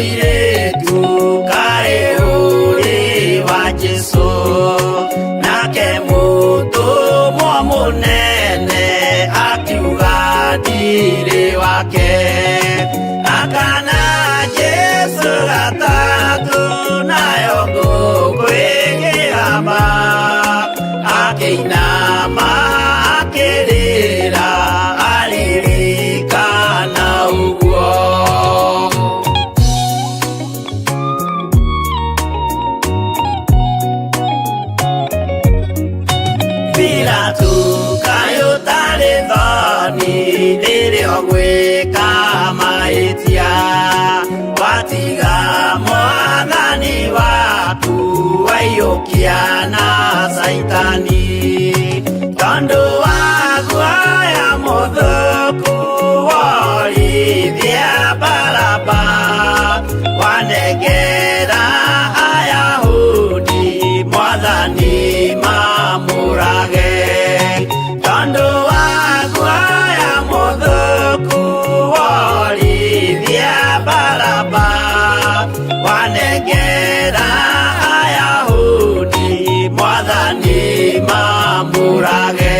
kamuiretu kare uri wa Jesu nake mutu munene akiuga ndiri wake akana Jesu gatatu nayo ngũkwĩgĩrama akĩinama akĩrĩra aririkana ũguo. Pilatu kaĩ ũtarĩ thoni rĩrĩa ũgwĩka mahĩtia watiga mwathani waku waiyũkia na Saitani tondũ wa guoya mũthũku worithia Baraba wanengera Ayahudi mwathani mamũrage tondũ wa guoya mũthũku worithia Baraba wanengera Ayahudi mwathani mamũrage.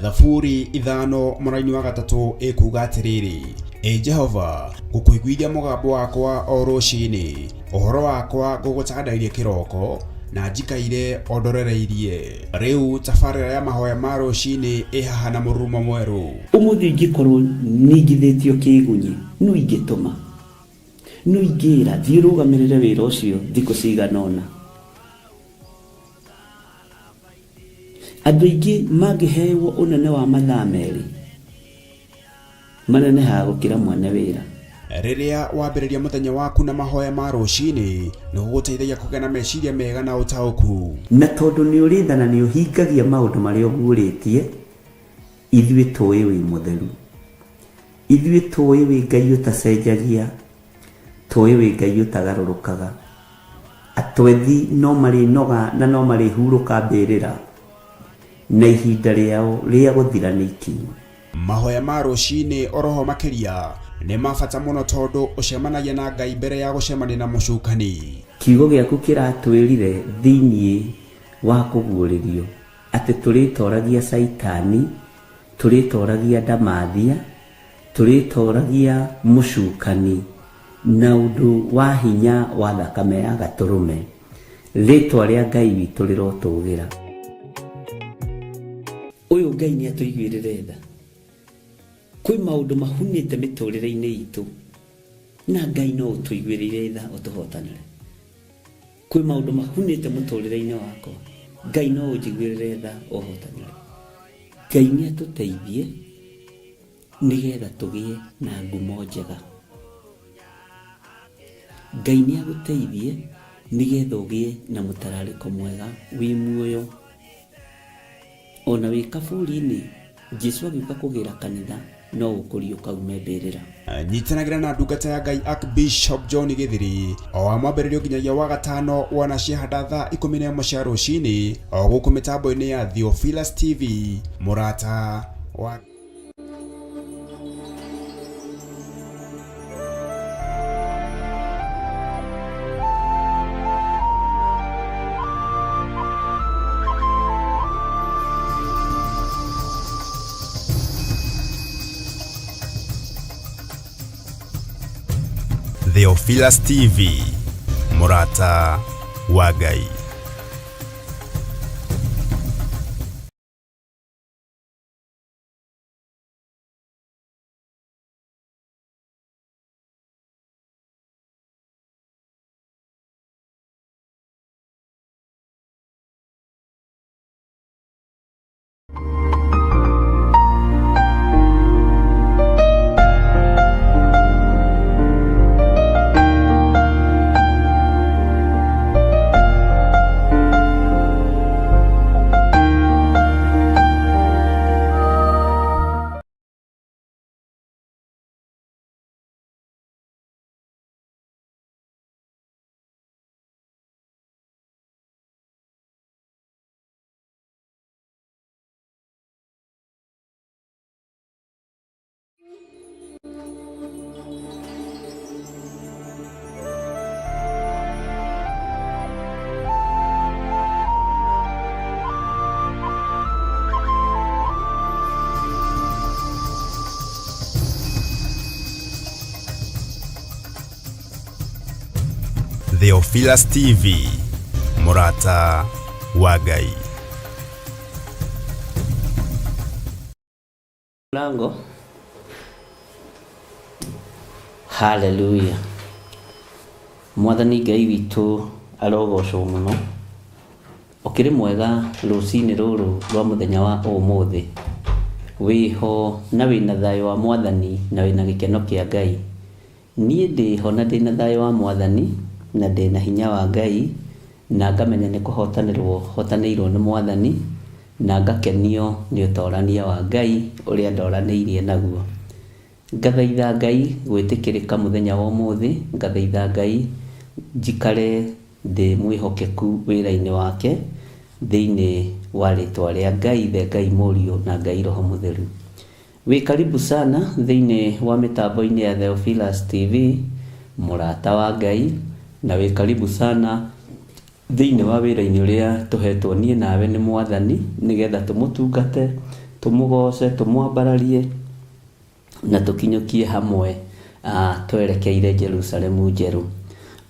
Thaburi ithano mũraini wa gatatũ ĩkuga atĩrĩrĩ: Jehova ngũkũiguithia mũgambo wakwa o rũciinĩ, ũhoro wakwa ngũgũcakandagĩria kĩroko na njikaire ondorereirie. Rĩu tabarĩra ya mahoya ma rũciinĩ ĩhaha na mũrurumo mwerũ. Ũmũthĩ ingĩkorwo ningithĩtio kĩgunyi no ingĩtũma no ingĩra thiĩ rũgamĩrĩre wĩra ũcio thikũ cigana ũna. Andũ aingĩ mangĩheyo ũnene wa mathaa merĩ manenehaga gũkĩra mwene wĩra. Rĩrĩa wambĩrĩria mũthenya waku na mahoya ma rũciinĩ nĩgũgũteithagia kũgĩa na meciria mega na ũtaũku. Na tondũ nĩũrĩtha na nĩũhingagia maũndũ marĩa ũguũrĩtie, ithuĩ tũĩ wĩ mũtheru, ithuĩ tũĩ wĩ Ngai ũtacenjagia, tũĩ wĩ Ngai ũtagarũrũkaga. Atwethi no marĩnoga na no marĩhurũka mbĩrĩra na ihinda rĩao rĩa gũthira nĩ ikinyu. Mahoya ma rũciinĩ oroho makĩria nĩ mabata mũno tondũ ũcemanagia na Ngai mbere ya gũcemania na mũcukani. Kiugo gĩaku kĩratwĩrire thĩinĩ wa kũguũrĩrio atĩ tũrĩtoragia Saitani, tũrĩtoragia Ndamathia, tũrĩtoragia mũcukani na ũndũ wa hinya wa thakame ya gatũrũme. Rĩtwa rĩa Ngai witũ rĩrotũgĩra. Ũyũ Ngai nĩatũiguĩrĩre tha. Kwĩ maũndũ mahunĩte mĩtũrĩre-inĩ itũ na Ngai no ũtũiguĩrĩre tha ũtũhotanĩre. Kwĩ maũndũ mahunĩte mũtũrĩre-inĩ wakwa, Ngai no ũnjiguĩrĩre tha ũhotanĩre. Ngai nĩatũteithie nĩgetha tũgĩe na ngumo njega. Ngai nĩagũteithie nĩgetha ũgĩe na mũtararĩko mwega wĩ muoyo. Ona wĩ kaburi-inĩ Jesũ agĩũka kũgĩra kanitha no ũkũrio kaume mbĩrĩra. Nyitanagĩra na ndungata ya Ngai Archbishop John Gĩthiri o wa mwambĩrĩrio nginyagia wa gatano wana ciahanda thaa 11 cia rũciinĩ o gũkũ mĩtambo-inĩ ya Theophilus TV mũrata wa Theophilus TV mũrata wa Ngai. Theophilus TV, Murata wa Ngai. Lango. Hallelujah. Mwathani Ngai witũ arogocwo mũno. Ũkĩrĩ mwega rũcinĩ rũrũ rwa mũthenya wa ũmũthĩ. Wĩho na wĩna thayũ wa Mwathani na wĩna gĩkeno kĩa Ngai. Niĩ ndĩho na ndĩna thayũ wa Mwathani na ndĩna hinya wa Ngai, na ngamenya nĩ kũhotanĩrwo hotanĩirwo nĩ Mwathani, na ngakenio nĩ ũtorania wa Ngai ũrĩa ndoranĩirie naguo. Ngathaitha Ngai gwĩtĩkĩrĩka mũthenya wa ũmũthĩ, ngathaitha Ngai njikare ndĩ mwĩhokeku wĩra-inĩ wake thĩinĩ wa rĩtwa rĩa Ngai, the Ngai Mũriũ na Ngai Roho Mũtheru. Wĩ karibu sana thĩinĩ wa mĩtambo-inĩ ya Theophilus TV, mũrata wa Ngai, na wĩ karibu sana thĩinĩ wa wĩra-inĩ ũrĩa tũhetwo niĩ nawe nĩ Mwathani, nĩgetha tũmũtungate, tũmũgoce, tũmwambararie na tũkinyũkie hamwe twerekeire Jerusalemu njerũ.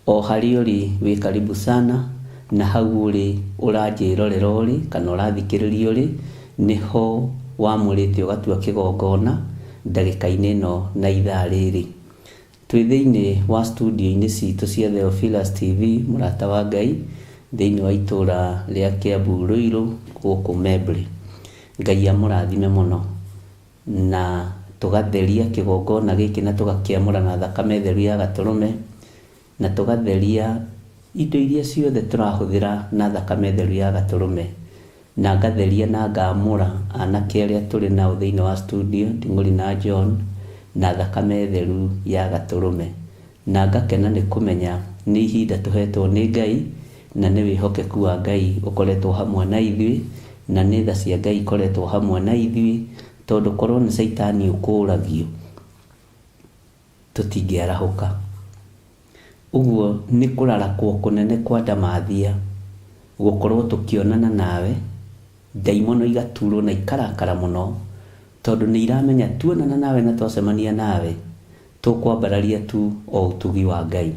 O harĩ ũrĩ wĩ karibu sana, na hau ũrĩ ũranjĩrorera ũrĩ kana ũrathikĩrĩria ũrĩ, nĩho wamũrĩte ũgatua kĩgongona ndagĩka-inĩ ĩno na ithaa rĩrĩ. Twĩ thĩinĩ wa studio-inĩ citũ cia Theophilus TV, mũrata wa Ngai, thĩinĩ wa itũra rĩa Kiambu Ruiru gũkũ Mebre. Ngai amũrathime mũno, na tũgatheria kĩgongona gĩkĩ na tũgakĩamũra na thakame theru ya Gatũrũme, na tũgatheria indo iria ciothe tũrahũthĩra na thakame theru ya Gatũrũme, na ngatheria na ngamũra anake arĩa tũrĩ nao thĩinĩ wa studio, Nding'ũri na John, na thakame theru ya Gatũrũme, na ngakena nĩ kũmenya nĩ ihinda tũhetwo nĩ Ngai, na nĩ wĩhokeku wa Ngai ũkoretwo hamwe na ithuĩ, na nĩ tha cia Ngai ikoretwo hamwe na ithuĩ, tondũ korwo nĩ Saitani ũkũragio tũtingĩarahũka. Ũguo nĩ kũrarakwo kũnene kwa ndamathia gũkorwo tũkĩonana nawe, ndaimono igaturwo na ikarakara mũno, tondũ nĩ iramenya tuonana nawe na twacemania nawe tũkwambararia tu o ũtugi wa Ngai.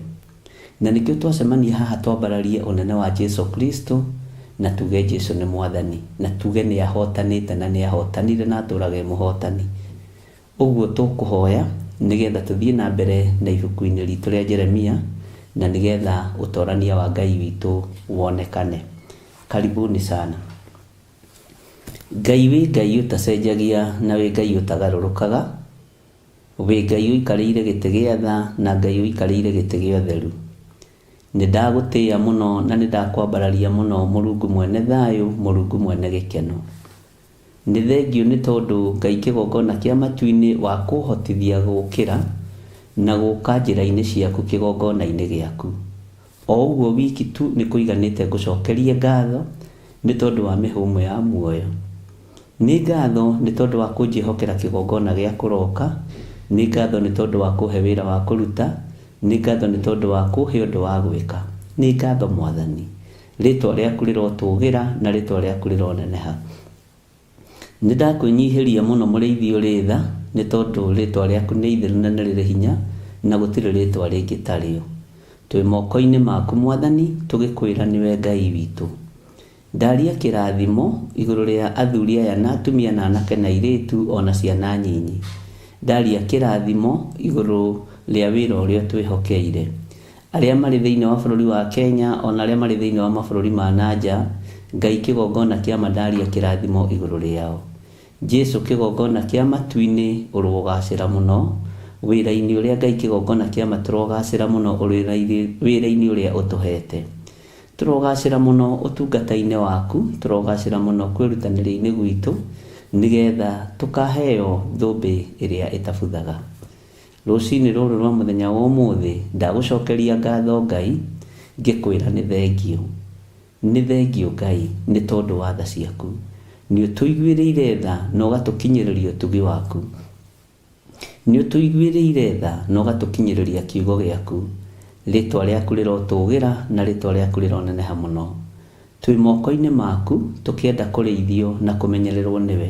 Na nĩkĩo twacemania haha twambararie ũnene wa Jesu Kristo, na tuge Jesu nĩ Mwathani, na tuge nĩ ahotanĩte na nĩ ahotanire na atũrage mũhotani. Ũguo tũkũhoya nĩgetha tũthiĩ na mbere na ibuku-inĩ ritũ rĩa Jeremia, na nĩgetha ũtorania wa Ngai witũ wonekane. Karibuni sana. Ngai wĩ Ngai ũtacenjagia na wĩ Ngai ũtagarũrũkaga, wĩ Ngai ũikarĩire gĩtĩ gĩa tha na Ngai ũikarĩire gĩtĩ gĩa ũtheru. Nĩ ndagũtĩĩa mũno na nĩ ndakwambararia mũno Mũrungu mwene thayũ, Mũrungu mwene gĩkeno. Nĩ thengio nĩ tondũ Ngai kĩgongona kĩa matu-inĩ wa kũhotithia gũkĩra na gũka njĩra-inĩ ciaku kĩgongona-inĩ gĩaku. O ũguo wiki tu nĩ kũiganĩte ngũcokerie ngatho nĩ tondũ wa mĩhũmũ ya muoyo. Nĩ ngatho nĩ tondũ wa kũnjĩhokera kĩgongona gĩa kũroka, nĩ ngatho nĩ tondũ wa kũhe wĩra wa kũruta, nĩ ngatho nĩ tondũ wa kũhe ũndũ wa gwĩka. Nĩ ngatho Mwathani, rĩtwa rĩaku rĩrotũgĩra na rĩtwa rĩaku rĩroneneha. Nĩ ndakwĩnyihĩria mũno mũrĩithi ũrĩ tha, nĩ tondũ rĩtwa rĩaku nĩ itheru na nĩ rĩrĩ hinya, na gũtirĩ rĩtwa rĩngĩ tarĩo. Twĩ moko-inĩ maku Mwathani, tũgĩkwĩra nĩwe Ngai witũ. Ndaria kĩrathimo igũrũ rĩa athuri aya na atumia na anake na airĩtu ona ciana nyinyi. Ndaria kĩrathimo igũrũ rĩa wĩra ũrĩa twĩhokeire. Arĩa marĩ thĩinĩ wa bũrũri wa Kenya ona arĩa marĩ thĩinĩ wa mabũrũri ma nanja, Ngai kĩgongona kĩa mandaria kĩrathimo igũrũ rĩao. Jesu kĩgongona kĩa matu-inĩ ũrogacĩra mũno, wĩra-inĩ ũrĩa Ngai kĩgongona kĩa matu ũrogacĩra mũno wĩra-inĩ ũrĩa ũtũhete. Tũrogacĩra mũno ũtungata-inĩ waku, tũrogacĩra mũno kwĩrutanĩria-inĩ gwitũ, nĩgetha tũkaheo thũmbĩ ĩrĩa ĩtabuthaga. Rũcinĩ rũrũ rwa mũthenya wa ũmũthĩ ndagũcokeria ngatho Ngai, ngĩkwĩra nĩ thengio. Nĩ thengio Ngai nĩ tondũ wa tha ciaku. Nĩ ũtũiguĩrĩire tha na ũgatũkinyĩrĩria ũtugi waku. nĩ ũtũiguĩrĩire tha na ũgatũkinyĩrĩria kiugo gĩaku. Rĩtwa rĩaku rĩrotũgĩra na rĩtwa rĩaku rĩroneneha mũno. Twĩ moko-inĩ maku tũkĩenda kũrĩithio na kũmenyererwo nĩwe.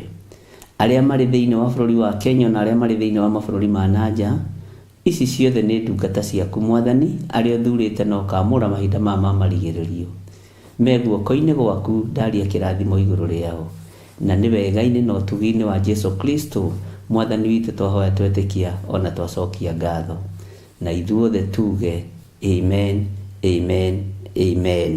Arĩa marĩ thĩinĩ wa bũrũri wa Kenya na arĩa marĩ thĩinĩ wa mabũrũri ma nanja, ici ciothe nĩ ndungata ciaku Mwathani, arĩa ũthurĩte na ũkamũra mahinda ma marigĩrĩrio. Me guoko-inĩ gwaku ndaria kĩrathimo igũrũ rĩao, na nĩ wega-inĩ na ũtugi-inĩ wa Jesu Kristo Mwathani witũ twahoya twetĩkia ona twacokia ngatho, na ithuothe tuge amen, amen, amen.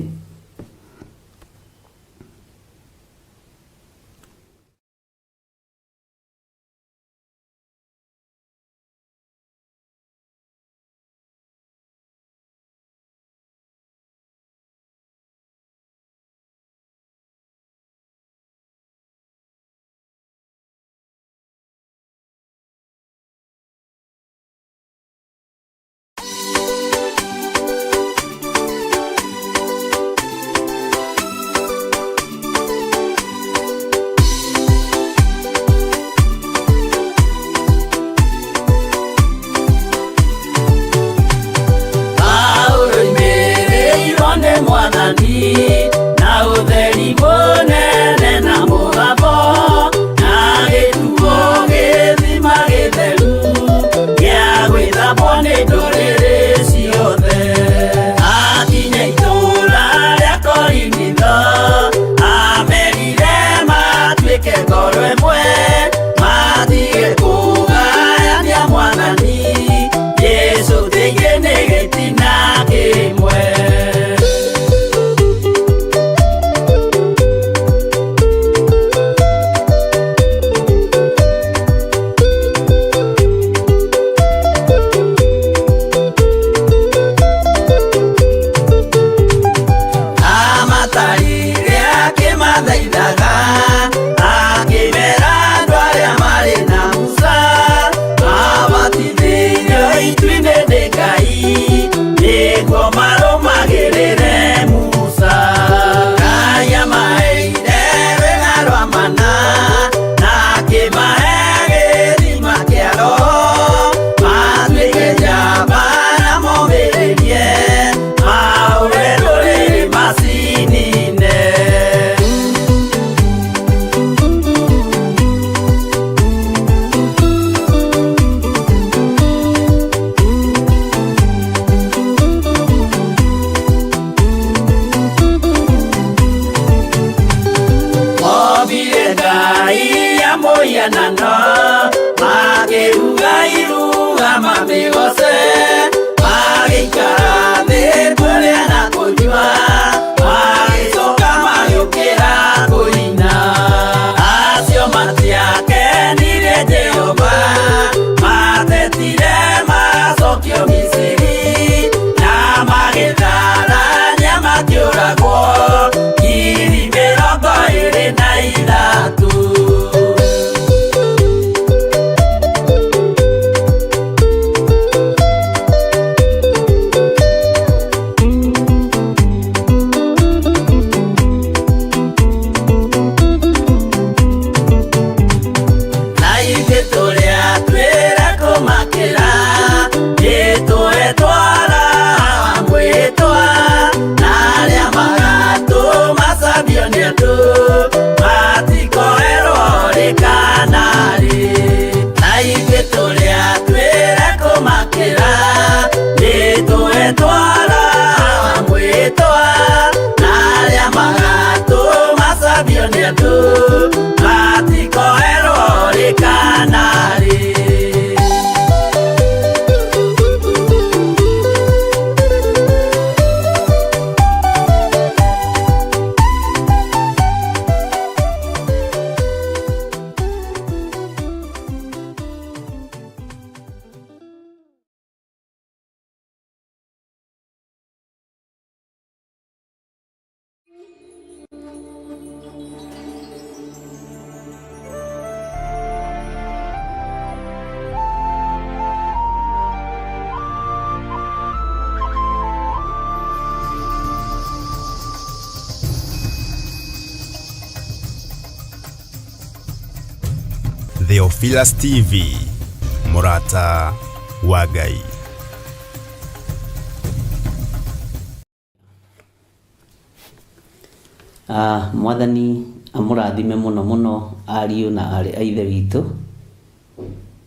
Theophilus TV, mũrata wa Ngai. Mwathani amũrathime mũno mũno ariũ na arĩ a ithe witũ.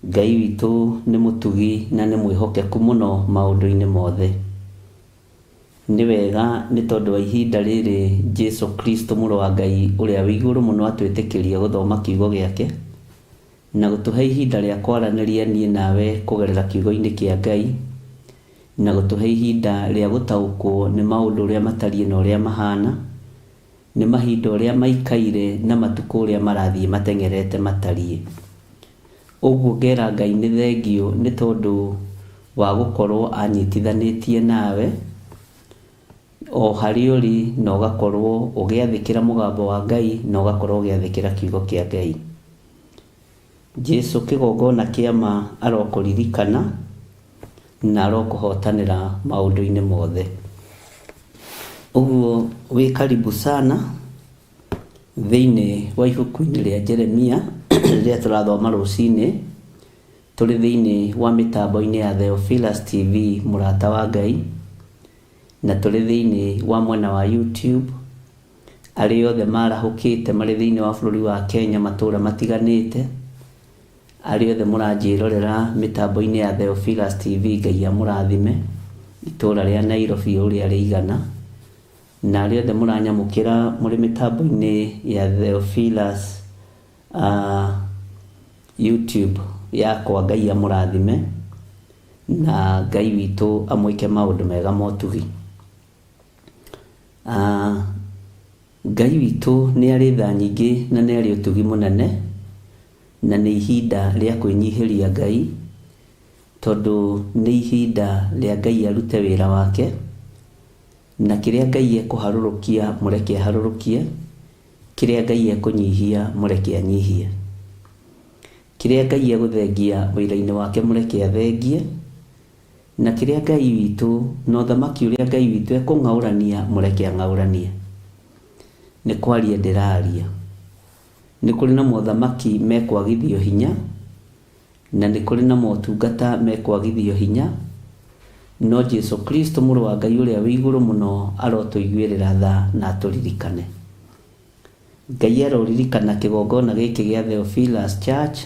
Ngai witũ nĩ mũtugi na nĩ mwĩhokeku mũno maũndũ-inĩ mothe. Nĩ wega nĩ tondũ wa ihinda rĩrĩ Jesu Kristo mũrũ wa Ngai ũrĩa wĩ igũrũ mũno atwĩtĩkĩria gũthoma kiugo gĩake na gũtũhe ihinda rĩa kwaranĩria niĩ nawe kũgerera kiugo-inĩ kĩa Ngai, na gũtũhe ihinda rĩa gũtaũkwo nĩ maũndũ ũrĩa matariĩ na ũrĩa mahana, nĩ mahinda ũrĩa maikaire na matukũ ũrĩa marathiĩ mateng'erete matariĩ. Ũguo ngera Ngai nĩ thengio nĩ tondũ wa gũkorwo anyitithanĩtie nawe o harĩ ũrĩ, na ũgakorwo ũgĩathĩkĩra mũgambo wa Ngai na ũgakorwo ũgĩathĩkĩra kiugo kĩa Ngai. Jesu kĩgongona kĩama arokũririkana na arokũhotanĩra maũndũ-inĩ mothe. Ũguo wĩ karibu sana thĩinĩ wa ibuku-inĩ rĩa Jeremia rĩrĩa tũrathoma rũcinĩ, tũrĩ thĩinĩ wa mĩtambo-inĩ ya Theophilus TV mũrata wa Ngai, na tũrĩ thĩinĩ wa mwena wa YouTube. Arĩ othe marahũkĩte marĩ thĩinĩ wa bũrũri wa Kenya matũũra matiganĩte, arĩ othe mũranjĩrorera mĩtambo-inĩ ya Theophilus TV, Ngai amũrathime itũũra rĩa Nairobi ũrĩa rĩigana, na arĩ othe mũranyamũkĩra mũrĩ mĩtambo-inĩ ya Theophilus YouTube yakwa, Ngai amũrathime na Ngai witũ amwĩke maũndũ mega motugi. Ngai witũ nĩ arĩ tha nyingĩ na nĩ arĩ ũtugi mũnene, na nĩ ihinda rĩa kwĩnyihĩria Ngai, tondũ nĩ ihinda rĩa Ngai arute wĩra wake, na kĩrĩa Ngai ekũharũrũkia mũreke aharũrũkie, kĩrĩa Ngai ekũnyihia mũreke anyihie, kĩrĩa Ngai egũthengia wĩra-inĩ wake mũreke athengie, na kĩrĩa Ngai witũ na ũthamaki ũrĩa Ngai witũ ekũng'aũrania mũreke ang'aũranie. Nĩ kwaria ndĩraria. Nĩ kũrĩ na mothamaki mekwagithio hinya, na nĩ kũrĩ na motungata mekwagithio hinya, no Jesu Kristo mũrũ wa Ngai ũrĩa wĩ igũrũ mũno arotũiguĩrĩra tha na atũririkane. Ngai aroririkana kĩgongona gĩkĩ gĩa Theophilus Church,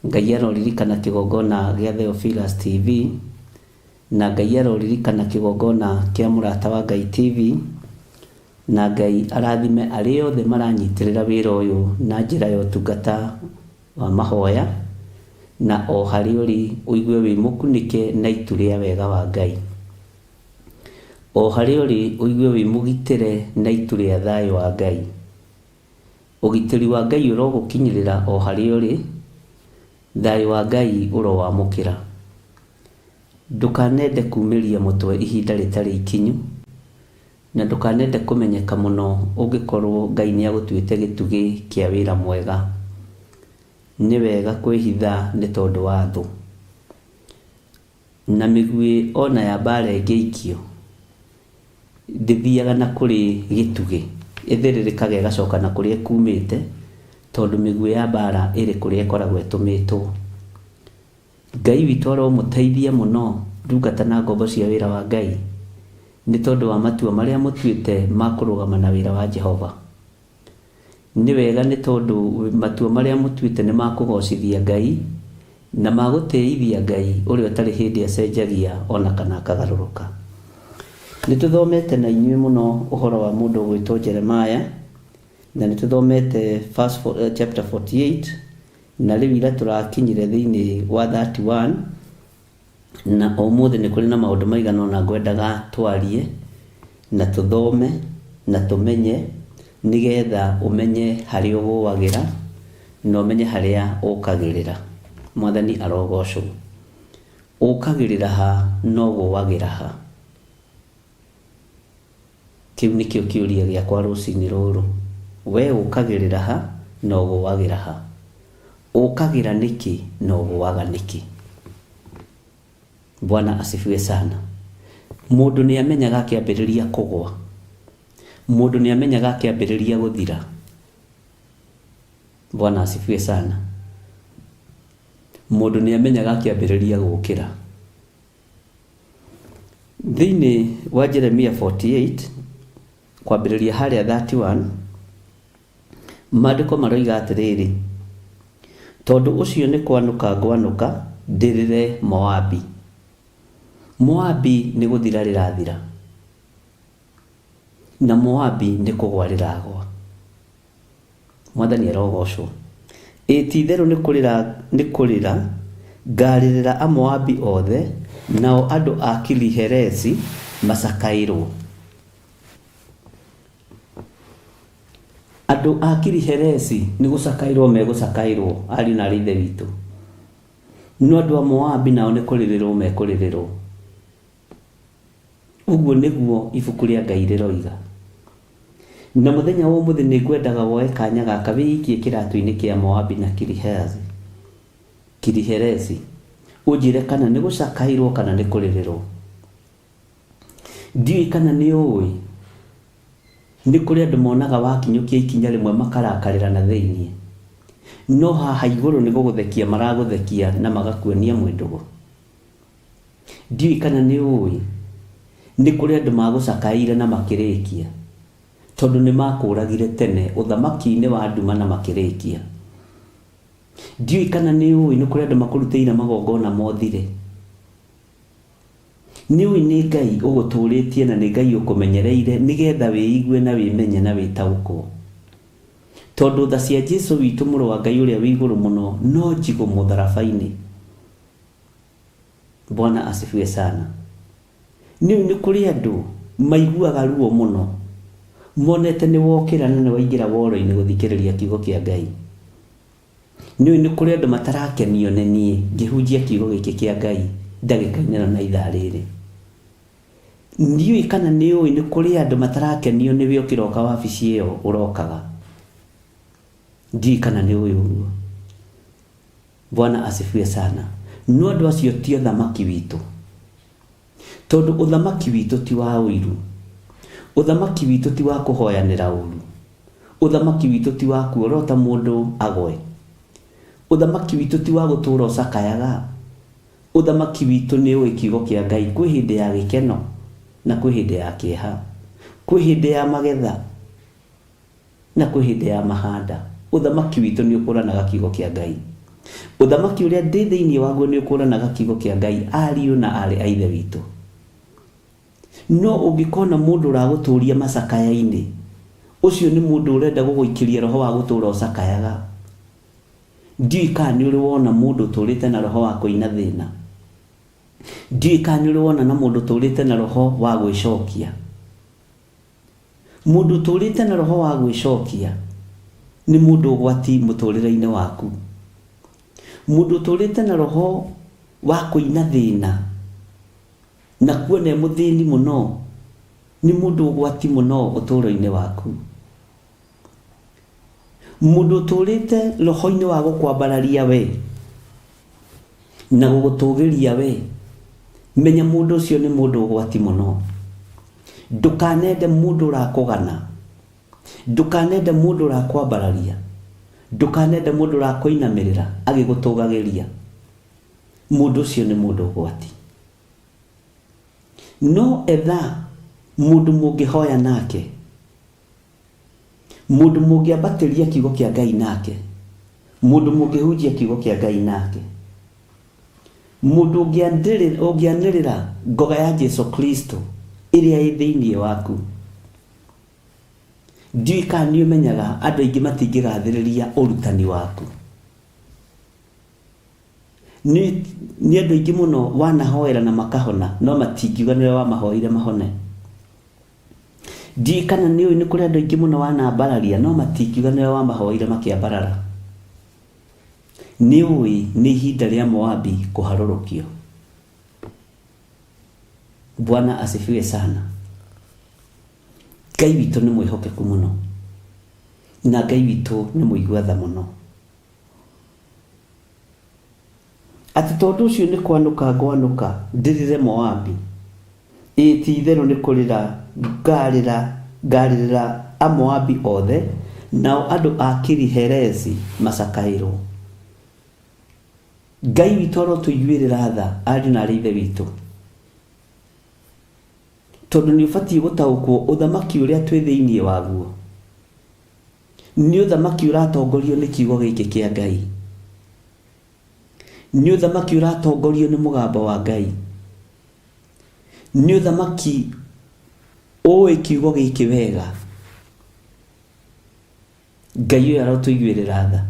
Ngai aroririkana kĩgongona gĩa Theophilus TV, na Ngai aroririkana kĩgongona kĩa mũrata wa Ngai TV, na Ngai arathime arĩ othe maranyitĩrĩra wĩra ũyũ na njĩra ya ũtungata wa mahoya, na o harĩ ũrĩ ũigue wĩ mũkunĩke na itu rĩa wega wa Ngai. O harĩ ũrĩ ũigue wĩ mũgitĩre na itu rĩa thayũ wa Ngai. Ũgitĩri wa Ngai ũrogũkinyĩrĩra o harĩ ũrĩ, thayũ wa Ngai ũrowamũkĩra. Ndũkanende kumĩria mũtwe ihinda rĩtarĩ ikinyu, na ndũkanende kũmenyeka mũno ũngĩkorwo Ngai nĩ agũtuĩte gĩtugĩ kĩa wĩra mwega. Nĩ wega kwĩhitha nĩ tondũ wa thũ, na mĩguĩ ona ya mbara ĩngĩikio ndĩthiaga na kũrĩ gĩtugĩ, ĩthĩrĩrĩkaga ĩgacoka na kũrĩa kumĩte, tondũ mĩguĩ ya mbara ĩrĩ kũrĩa ĩkoragwo ĩtũmĩtwo. Ngai witũ aromũteithia mũno ndungata na ngombo cia wĩra wa Ngai, nĩ tondũ wa matua marĩa mũtuĩte ma kũrũgama na wĩra wa Jehova. Nĩ wega nĩ tondũ matua marĩa mũtuĩte nĩ makũgocithia Ngai na magũtĩithia Ngai ũrĩa ũtarĩ hĩndĩ acenjagia ona kana akagarũrũka. Nĩ tũthomete na inyuĩ mũno ũhoro wa mũndũ ũgwĩtwo Jeremiah, na nĩ tũthomete chapter 48, na rĩu ira tũrakinyire thĩinĩ wa 31, na ũmũthĩ nĩ kũrĩ na maũndũ maigana ona ngwendaga twarie na tũthome na tũmenye, nĩgetha ũmenye harĩa ũgũagĩra na ũmenye harĩa ũkagĩrĩra. Mwathani arogocwo. Ũkagĩrĩra ha no gũagĩra ha? Kĩu nĩkĩo kĩũria gĩakwa rũcinĩ rũrũ. We ũkagĩrĩra ha no gũagĩra ha? Ũkagĩra nĩkĩ no gũaga nĩkĩ? Bwana asifiwe sana. Mũndũ nĩ amenyaga akĩambĩrĩria kũgwa. Mũndũ nĩ amenyaga akĩambĩrĩria gũthira. Bwana asifiwe sana. mundu ni amenyaga kiambiriria gukira. Thini wa Jeremia 48 kwambiriria haria 31 maandiko maroiga atiriri, tondu ucio ni kwanuka ngwanuka ndirire Moabi. Moabi ni guthira rirathira, na Moabi ni kugwa riragwa. Mwathani arogocwo. Iti-itherũ ni kurira ngaririra Amoabi othe, nao andu a Kiriheresi macakairwo. Andu a Kiriheresi ni gucakairwo megũcakairwo, ari na rithe witu. No andu a Moabi nao ni kuririrwo mekuririrwo. Uguo niguo ibuku ria Ngai riroiga. Na muthenya wa umuthi ni ngwendaga woe kanya gaka wiikie kiratu-ini kia Moabi na Kiriheresi ujire kana ni gucakairwo kana ni kuririrwo. Ndiui kana ni ui ni kuri andu monaga wakinyukia ikinya rimwe makarakarira na thiini, no haha iguru ni guguthekia maraguthekia na magakuonia mwendugo. Ndiui kana ni ui ni kuri andu magucakaire na makirikia, tondu ni makuragire tene uthamaki-ini wa nduma na makirikia. Ndiui kana ni ui ni kuri andu makurutĩire magongona mothire. Ni ui ni Ngai ugutũrĩtie na ni Ngai ukumenyereire nigetha wiigue na wimenye na witaũkwo. Tondu tha cia Jesu witu mũrũ wa Ngai uria wi iguru muno no njigu mutharabaini. Bwana asifiwe sana. Ni ui ni kuri andu maiguaga ruo muno, monete ni wokira na ni waingira woro-ini guthikiriria kiugo kia Ngai. Ni ui ni kuri andu matarakenio ni nie ngihunjia kiugo giki kia Ngai ndagika-ini na ithaa riri. Ndiui kana ni ui ni kuri andu matarakenio ni we ukiroka wabici iyo urokaga. Ndiui kana ni ui uguo. Bwana asifiwe sana. No andu acio ti uthamaki witu, tondu uthamaki witu ti wa uiru. Uthamaki witu ti wa kuhoyanira uru. Uthamaki witu ti wa kuorota mundu agwe. Uthamaki witu ti wa gutura ucakayaga. Uthamaki witu ni ui kiugo kia Ngai kwi hindi ya gikeno na kwi hindi ya kieha, kwi hindi ya magetha na kwi hindi ya mahanda. Uthamaki witu ni ukuranaga kiugo kia Ngai. Uthamaki uria ndi thiini waguo ni ukuranaga kiugo kia Ngai, ariu na ari a ithe witu. No ungikona mundu uraguturia macakaya-ini, ucio ni mundu urenda guguikiria roho wa gutura ucakayaga. Ndiui kana ni uri wona mundu uturite na roho wa kuina thina. Ndiui kana ni uri wona na mundu uturite na roho wa gwicokia. Mundu uturite na roho wa gwicokia ni mundu ugwati muturire-ini waku. Mundu uturite na roho wa kuina thina na kuona muthini muno ni mundu ugwati muno uturo-ini waku. Mundu uturite roho-ini wa gukwambararia we na gugutugiria we, menya mundu ucio ni mundu ugwati muno. Ndukanende mundu urakugana, ndukanende mundu urakwambararia, ndukanende mundu urakuinamirira agigutugagiria. Mundu ucio ni mundu ugwati. No etha mundu mungihoya nake, mundu mungiambatiria kiugo kia Ngai nake, mundu mungihunjia kiugo kia Ngai nake, mundu ungianirira ngoga ya Jesu Kristo iria i thiini waku. Ndiui kana ni umenyaga andu aingi matingigathiriria urutani waku. Ni andu aingi muno wanahoera na makahona no matingiuga niwe wamahoire mahone. Ndiui kana ni ui ni kuri andu aingi muno wanambararia no matingiuga niwe wamahoire makiambarara. Ni ui ni ihinda ria Moabi kuharurukio. Bwana asifiwe sana. Ngai witu ni mwihokeku muno na Ngai witu ni muiguatha muno. Ati tondu ucio ni kwanuka ngwanuka ndirire Moabi, iti-itherũ ni kurira ngaririra Amoabi othe, nao andu a Kiriheresi macakairwo. Ngai witũ arotũiguĩrĩra tha ariũ na aarĩ a Ithe witũ, tondũ nĩ ũbatiĩ gũtaũkwo ũthamaki ũrĩa twĩ thĩinĩ waguo nĩ ũthamaki ũratongorio nĩ kiugo gĩkĩ kĩa Ngai, nĩ ũthamaki ũratongorio nĩ mũgambo wa Ngai, nĩ ũthamaki ũĩ kiugo gĩkĩ wega. Ngai ũyũ arotũiguĩrĩra tha,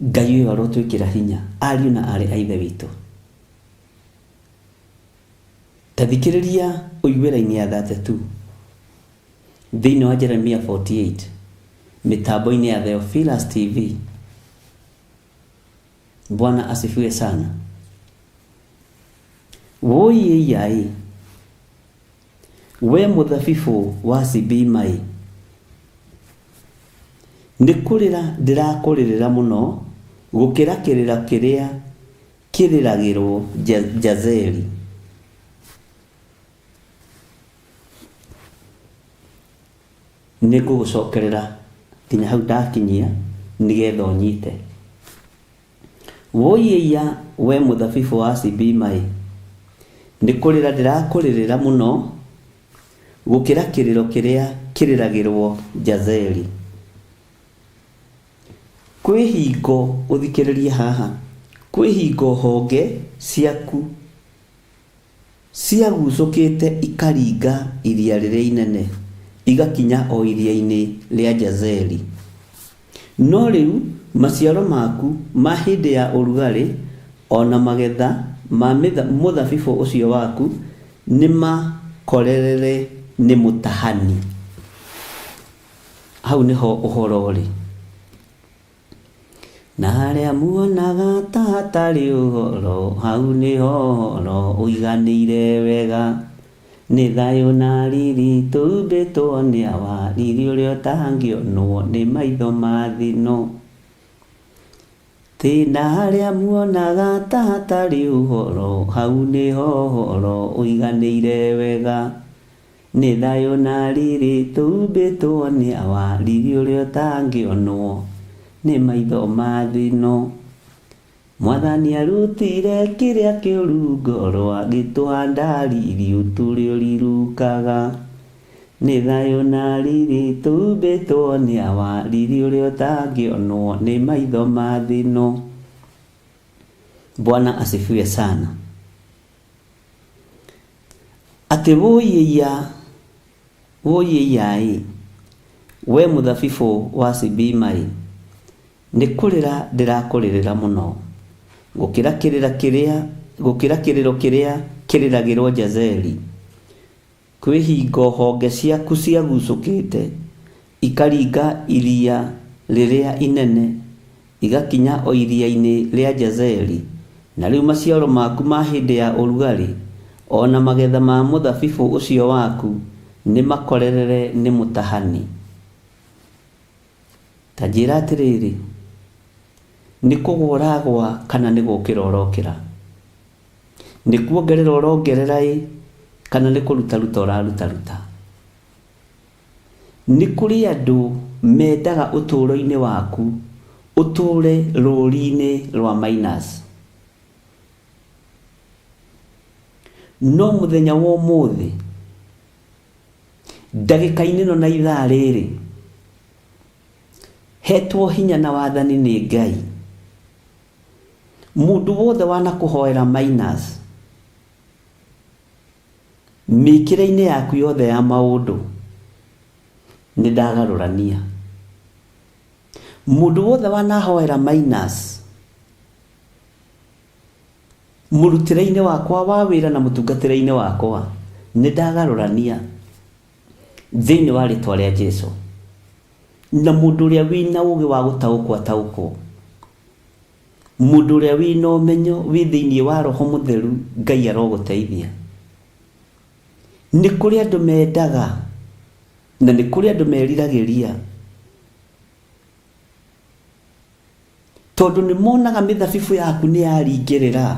Ngai ũyũ arotwĩkĩra hinya ariũ na aarĩ a Ithe witũ. Ta thikĩrĩria ũigue raini ya 32 thĩinĩ wa Jeremia 48 mitambo-inĩ ya Theophilus TV. Bwana asifiwe sana. Woiye yai, we mũthabibũ wa Sibimai, nĩ kũrĩra ndĩrakũrĩrĩra mũno gũkĩra kĩrĩra kĩrĩa kĩrĩragĩrwo Jazeri. Nĩ ngũgũcokerera nginya hau ndakinyia nĩgetha ũnyite. Woiya we mũthabibũ wa Sibimai, nĩ kũrĩra ndĩrakũrĩrĩra mũno gũkĩra kĩrĩro kĩrĩa kĩrĩragĩrwo Jazeri. Kwĩhingo, ũthikĩrĩrie haha, kwĩhingo honge ciaku ciagucũkĩte ikaringa iria rĩrĩa inene igakinya o iria-inĩ rĩa Jazeri. No rĩu maciaro maku ma hĩndĩ ya ũrugarĩ ona magetha ma mũthabibũ ũcio waku nĩ makorerere nĩ mũtahani. Hau nĩho ũhoro ũrĩ. Na harĩa muonaga ta hatarĩ ũhoro, hau nĩho ũhoro ũiganĩire wega. Nĩ thayũ na riri tũmbĩtwo nĩ awa, riri ũrĩa ũtangĩonwo nĩ maitho ma thino. Na harĩa muonaga ta hatarĩ ũhoro, hau nĩho ũhoro ũiganĩire wega. Nĩ thayũ na riri tũmbĩtwo nĩ awa, riri ũrĩa ũtangĩonwo nĩ maitho ma thino. Mwathani arutire kĩrĩa kĩũru ngoro, agĩtũhanda riri ũtũrĩa ũrirukaga. Nĩ thayũ na riri tũmbĩtwo nĩ awa, riri ũrĩa ũtangĩonwo nĩ maitho ma thino. Bwana asifiwe sana. Atĩ woiya we mũthabibũ wa Sibimai, nĩ kũrĩra ndĩrakũrĩrĩra mũno gũkĩra kĩrĩro kĩrĩa kĩrĩragĩrwo Jazeri. Kwĩhingo honge ciaku ciagucũkĩte ikaringa iria rĩrĩa inene igakinya o iria-inĩ rĩa Jazeri. Na rĩu maciaro maku ma hĩndĩ ya ũrugarĩ ona magetha ma mũthabibũ ũcio waku nĩ makorerere nĩ mũtahani. Ta njĩra atĩrĩrĩ, nĩ kũgwa ũragwa kana nĩ gũkĩra ũrokĩra? Nĩ kuongerera ũrongerera kana nĩ kũrutaruta ũrarutaruta? Nĩ kũrĩ andũ mendaga ũtũũro-inĩ waku ũtũũre rũũri-inĩ rwa minus. No mũthenya wa ũmũthĩ, ndagĩka-inĩ ĩno na ithaa rĩrĩ, hetwo hinya na wathani nĩ Ngai, mũndũ wothe wanakũhoera minus mĩkĩre-inĩ yaku yothe ya maũndũ, nĩ ndagarũrania. Mũndũ wothe wanahoera minus mũrutĩre-inĩ wakwa wa wĩra na mũtungatĩre-inĩ wakwa, nĩ ndagarũrania thĩinĩ wa rĩtwa rĩa Jesũ. Na mũndũ ũrĩa wĩna ũũgĩ wa gũtaũkwo ataũkwo, mũndũ ũrĩa wĩna ũmenyo wĩ thĩinĩ wa Roho Mũtheru, Ngai arogũteithia. Nĩ kũrĩ andũ mendaga na nĩ kũrĩ andũ meriragĩria, tondũ nĩ monaga mĩthabibũ yaku nĩ yaringĩrĩra,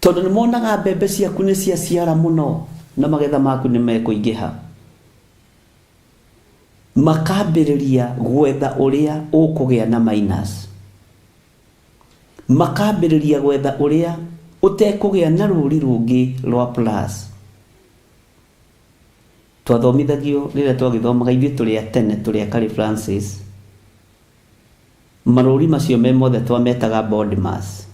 tondũ nĩ monaga mbembe ciaku nĩ ciaciara mũno na magetha maku nĩ mekũingĩha. makambĩrĩria gwetha ũrĩa ũkũgĩa na minus, makambĩrĩria gwetha ũrĩa ũtekũgĩa na rũri rũngĩ rwa plus. Twathomithagio rĩrĩa twagĩthomaga ithuĩ tũrĩ a tene tũrĩ a Carey Francis, marũri macio me mothe twametaga body mass.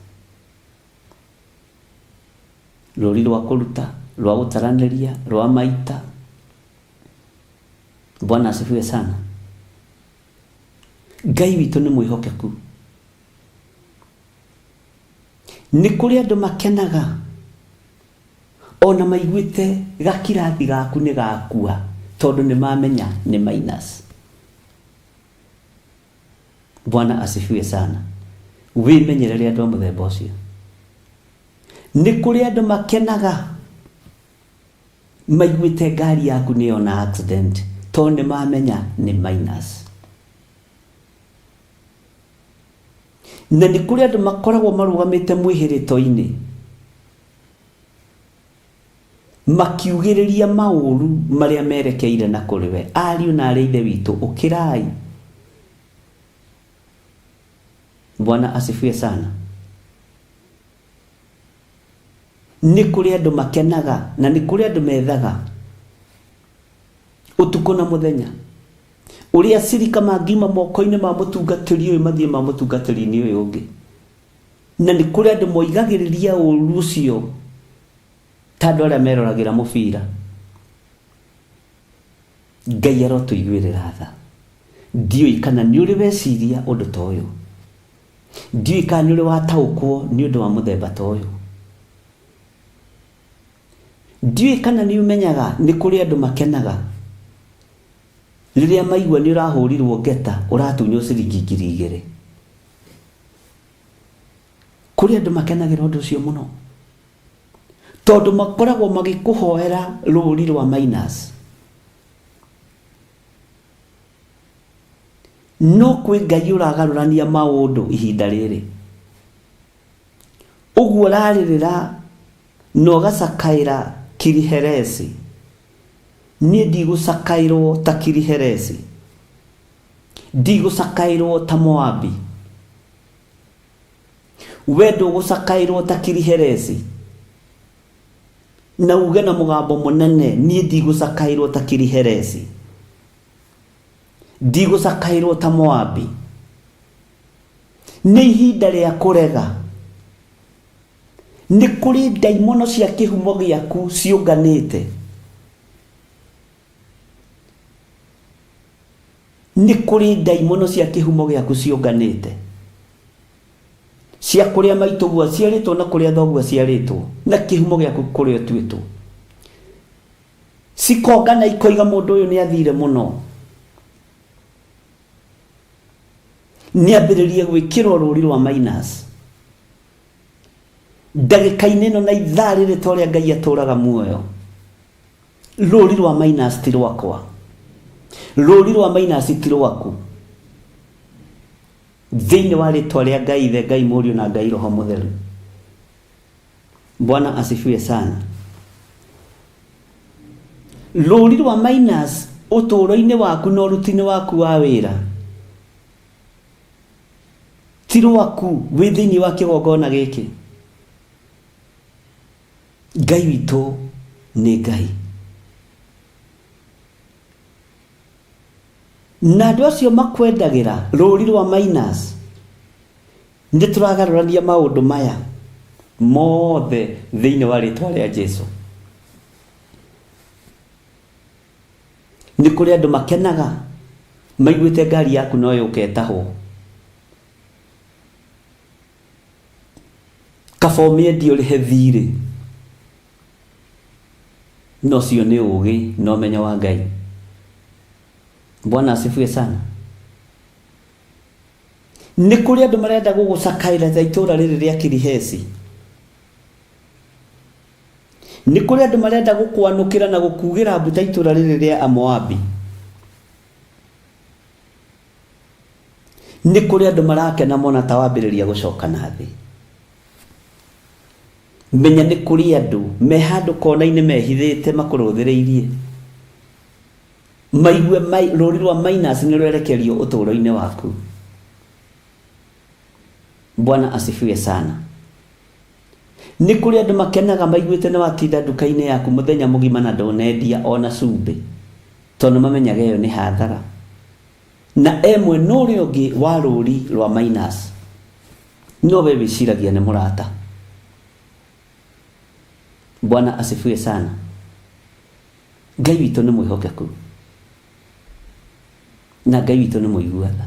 Rũri rwa kũruta, rwa gũtaranĩria, rwa maita. Bwana asifiwe sana. Ngai witũ nĩ mwĩhokeku. Nĩ kũrĩ andũ makenaga ona maiguĩte gakirathi gaku nĩ gakua tondũ nĩ mamenya nĩ minus. Bwana asifiwe sana. Wĩmenyerere andũ a mũthemba ũcio. Nĩ kũrĩ andũ makenaga maiguĩte ngari yaku nĩ yona accident tondũ nĩ mamenya nĩ minus. Na nĩ kũrĩ andũ makoragwo marũgamĩte mwĩhĩrĩto-inĩ makiugĩrĩria maũru marĩa merekeire na kũrĩ we. Ariũ na aarĩ a Ithe witũ, ũkĩrai. Bwana asifiwe sana. Nĩ kũrĩ andũ makenaga na nĩ kũrĩ andũ methaga ũtukũ na mũthenya ũrĩa cirika mangiuma moko-inĩ ma mũtungatĩri ũyũ mathiĩ ma mũtungatĩri-inĩ ũyũ ũngĩ. Na nĩ kũrĩ andũ moigagĩrĩria ũũru ũcio ta andũ arĩa meroragĩra mũbira. Ngai arotũiguĩrĩra tha. Ndiũĩ kana nĩ ũrĩ weciria ũndũ ta ũyũ. Ndiũĩ kana nĩ ũrĩ wataũkwo nĩ ũndũ wa mũthemba ta ũyũ. Ndiũĩ kana nĩ ũmenyaga nĩ kũrĩ andũ makenaga rĩrĩa maigua nĩ ũrahũrirwo ngeta ũratunywo ciringi 2,000. Kũrĩ andũ makenagĩra ũndũ ũcio mũno tondũ makoragwo magĩkũhoera rũri rwa minus. No kwĩ Ngai ũragarũrania maũndũ ihinda rĩrĩ. Ũguo ũrarĩrĩra na ũgacakaĩra Kiriheresi. Niĩ ndigũcakaĩrwo ta Kiriheresi, ndigũcakaĩrwo ta Moabi. We ndũgũcakaĩrwo ta Kiriheresi na uge na mũgambo mũnene, niĩ ndigũcakaĩrwo ta Kiriheresi, ndigũcakaĩrwo ta Moabi. Nĩ ihinda rĩa kũrega. Nĩ kũrĩ ndaimono cia kĩhumo gĩaku ciũnganĩte. Nĩ kũrĩ ndaimono cia kĩhumo gĩaku ciũnganĩte, cia kũrĩa maitũguo aciarĩtwo na kũrĩa thoguo aciarĩtwo na kĩhumo gĩaku kũrĩa ũtuĩtwo. Cikongana ikoiga mũndũ ũyũ nĩ athire mũno, nĩ ambĩrĩrie gwĩkĩrwo rũri rwa minus. Ndagĩka-inĩ ĩno na ithaa rĩrĩ ta ũrĩa Ngai atũũraga muoyo, rũri rwa minus ti rwakwa, rũri rwa minus ti rwaku. Thĩinĩ wa rĩtwa rĩa Ngai Ithe, Ngai Mũriũ na Ngai Roho Mũtheru. Bwana asifiwe sana. Rũri rwa minus ũtũũro-inĩ waku na ũruti-inĩ waku wa wĩra ti rwaku wĩ thĩinĩ wa kĩgongona gĩkĩ. Ngai witũ nĩ Ngai. Na andũ acio makwendagĩra rũri rwa minus, nĩ tũragarũrania maũndũ maya mothe thĩinĩ wa rĩtwa rĩa Jesũ. Nĩ kũrĩ andũ makenaga maiguĩte ngari yaku no yũke ĩtahwo. Kaba ũmĩendie ũrĩhe thirĩ. No cio nĩ ũũgĩ na ũmenyo wa Ngai. Bwana asifiwe sana. Nĩ kũrĩ andũ marenda gũgũcakaĩra ta itũũra rĩrĩ rĩa Kirihesi. Nĩ kũrĩ andũ marenda gũkwanũkĩra na gũkuugĩra mbuta itũũra rĩrĩ rĩa Amoabi. Nĩ kũrĩ andũ marakena mona ta wambĩrĩria gũcoka na thĩ. Menya nĩ kũrĩ andũ me handũ kona-inĩ mehithĩte makũrũthĩrĩirie, maigue rũri rwa minus nĩ rwerekerio ũtũũro-inĩ waku. Bwana asifiwe sana. Nĩ kũrĩ andũ makenaga maiguĩte nĩ watinda nduka-inĩ yaku mũthenya mũgima na ndũnendia ona cumbĩ, tondũ mamenyaga ĩyo nĩ hathara. Na mwena ũrĩa ũngĩ wa rũri rwa minus no we wĩciragia nĩ mũrata. Bwana asifiwe sana. Ngai witũ nĩ mwĩhokeku na Ngai witũ nĩ mũiguaga,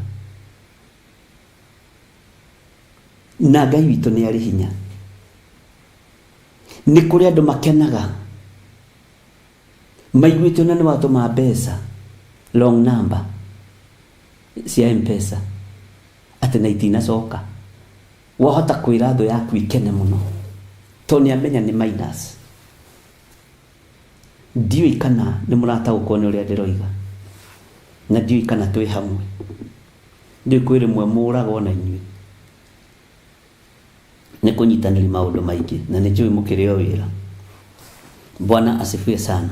na Ngai witũ nĩ arĩ hinya. Nĩ kũrĩ andũ makenaga maiguĩte na nĩ watũma mbeca long number cia M-Pesa atĩ na itinacoka, wahota kwĩra thũ yaku ikene mũno tondũ nĩamenya nĩ minus. Ndiũĩ kana nĩ mũrataũkwo nĩ ũrĩa ndĩroiga, na ndiũĩ kana twĩ hamwe. Ndiũĩ kwĩ rĩmwe mũũragwo na inyuĩ nĩ kũnyitanĩra maũndũ maingĩ, na nĩ njũĩ mũkĩrĩ o wĩra. Bwana asifiwe sana.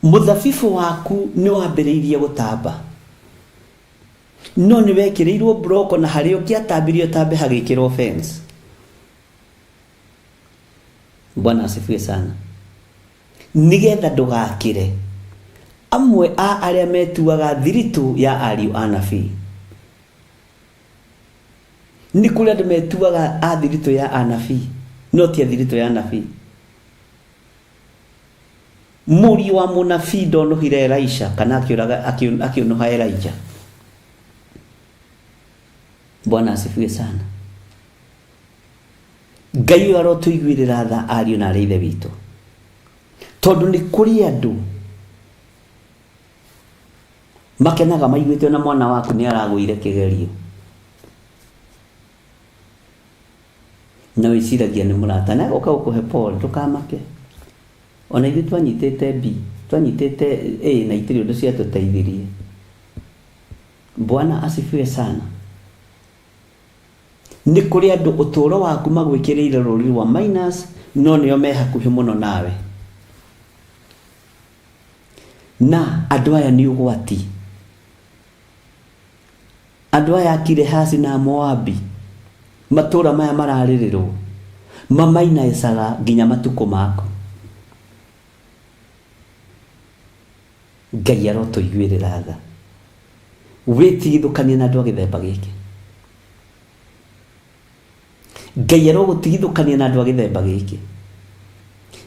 Mũthabibũ waku nĩ wambĩrĩirie gũtamba, no nĩ wekĩrĩirwo broko, na harĩa ũngĩatambirio tambe hagĩkĩrwo fence. Bwana asifiwe sana. Nigetha ndũgakĩre amwe a arĩa metuaga thiritũ ya ariũ a nabii. Nĩ kũrĩ andũ metuaga a thiritũ ya anabii, no ti thiritũ ya nabii. Mũriũ wa mũnabii ndonohire Elisha kana akĩonoha Elijah. Bwana asifiwe sana. Ngai arotũiguĩrĩra tha ariũ na arĩ ithe witũ, tondũ nĩ kũrĩ andũ makenaga maiguĩte na mwana waku nĩ aragũire kĩgerio, na wĩciragia nĩ mũrata, na goka gũkũhe Paul ndũkamake. Ona ithuĩ twanyitĩte B, twanyitĩte A na itirĩ ũndũ ciatũteithirie. Bwana asifiwe sana. Nĩ kũrĩ andũ ũtũũro waku magwĩkĩrĩire rũri rwa minus, no nĩo me hakuhĩ mũno nawe. Na andũ aya nĩ ũgwati. Andũ aya Kirehasi na Moabi, matũũra maya mararĩrĩrwo, mamainaicaga nginya matukũ maku. Ngai arotũiguĩrĩra tha. Wĩtigithũkanie na andũ a gĩthemba gĩkĩ. Ngai arogũtigithũkania na andũ a gĩthemba gĩkĩ.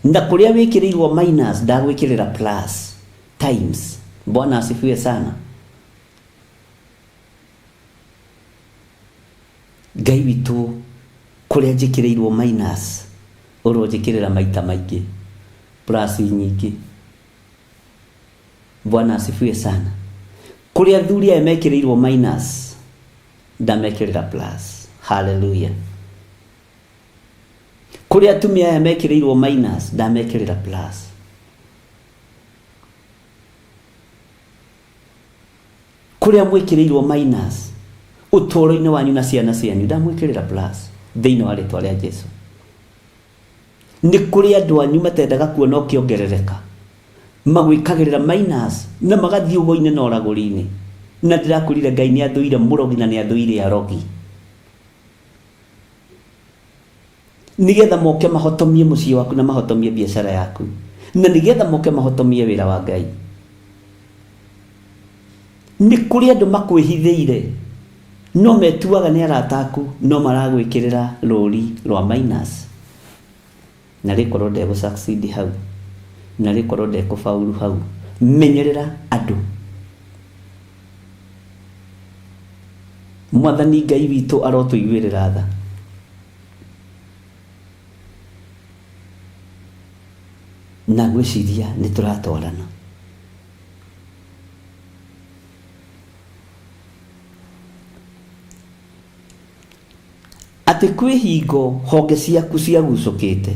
Na kũrĩa wĩkĩrĩirwo minus ndagwĩkĩrĩra plus times. Bwana asifiwe sana. Ngai witũ kũrĩa njĩkĩrĩirwo minus ũronjĩkĩrĩra maita maingĩ plus nyingĩ. Bwana asifiwe sana. Kũrĩa athuri aya mekĩrĩirwo minus ndamekĩrĩra plus. Hallelujah. Kũrĩa atumia aya mekĩrĩirwo minus ndamekĩrĩra plus. Kũrĩa mwĩkĩrĩirwo minus ũtũũro-inĩ wanyu na ciana cianyu ndamwĩkĩrĩra plus thĩinĩ wa rĩĩtwa rĩa Jesũ. Nĩ kũrĩ andũ anyu matendaga kuona ũkĩongerereka, magwĩkagĩrĩra minus na magathiĩ ũgo-inĩ na ũragũri-inĩ. Na ndĩrakũrire Ngai nĩ athũire mũrogi na nĩ athũire arogi, nigetha moke mahotomie mũciĩ waku na mahotomie biacara yaku, na nigetha moke mahotomie wĩra wa Ngai. Nĩ kũrĩ andũ makwĩhithĩire, no metuaga nĩ arata aku, no maragwĩkĩrĩra rũri rwa minus, na rĩkorwo ndegũsucceed hau, na rĩkorwo ndekũfaulu hau. Menyerera andũ. Mwathani Ngai witũ arotũiguĩrĩra tha. Na gwĩciria nĩ tũratwarana. Atĩ kwĩ hingo honge ciaku ciagucũkĩte,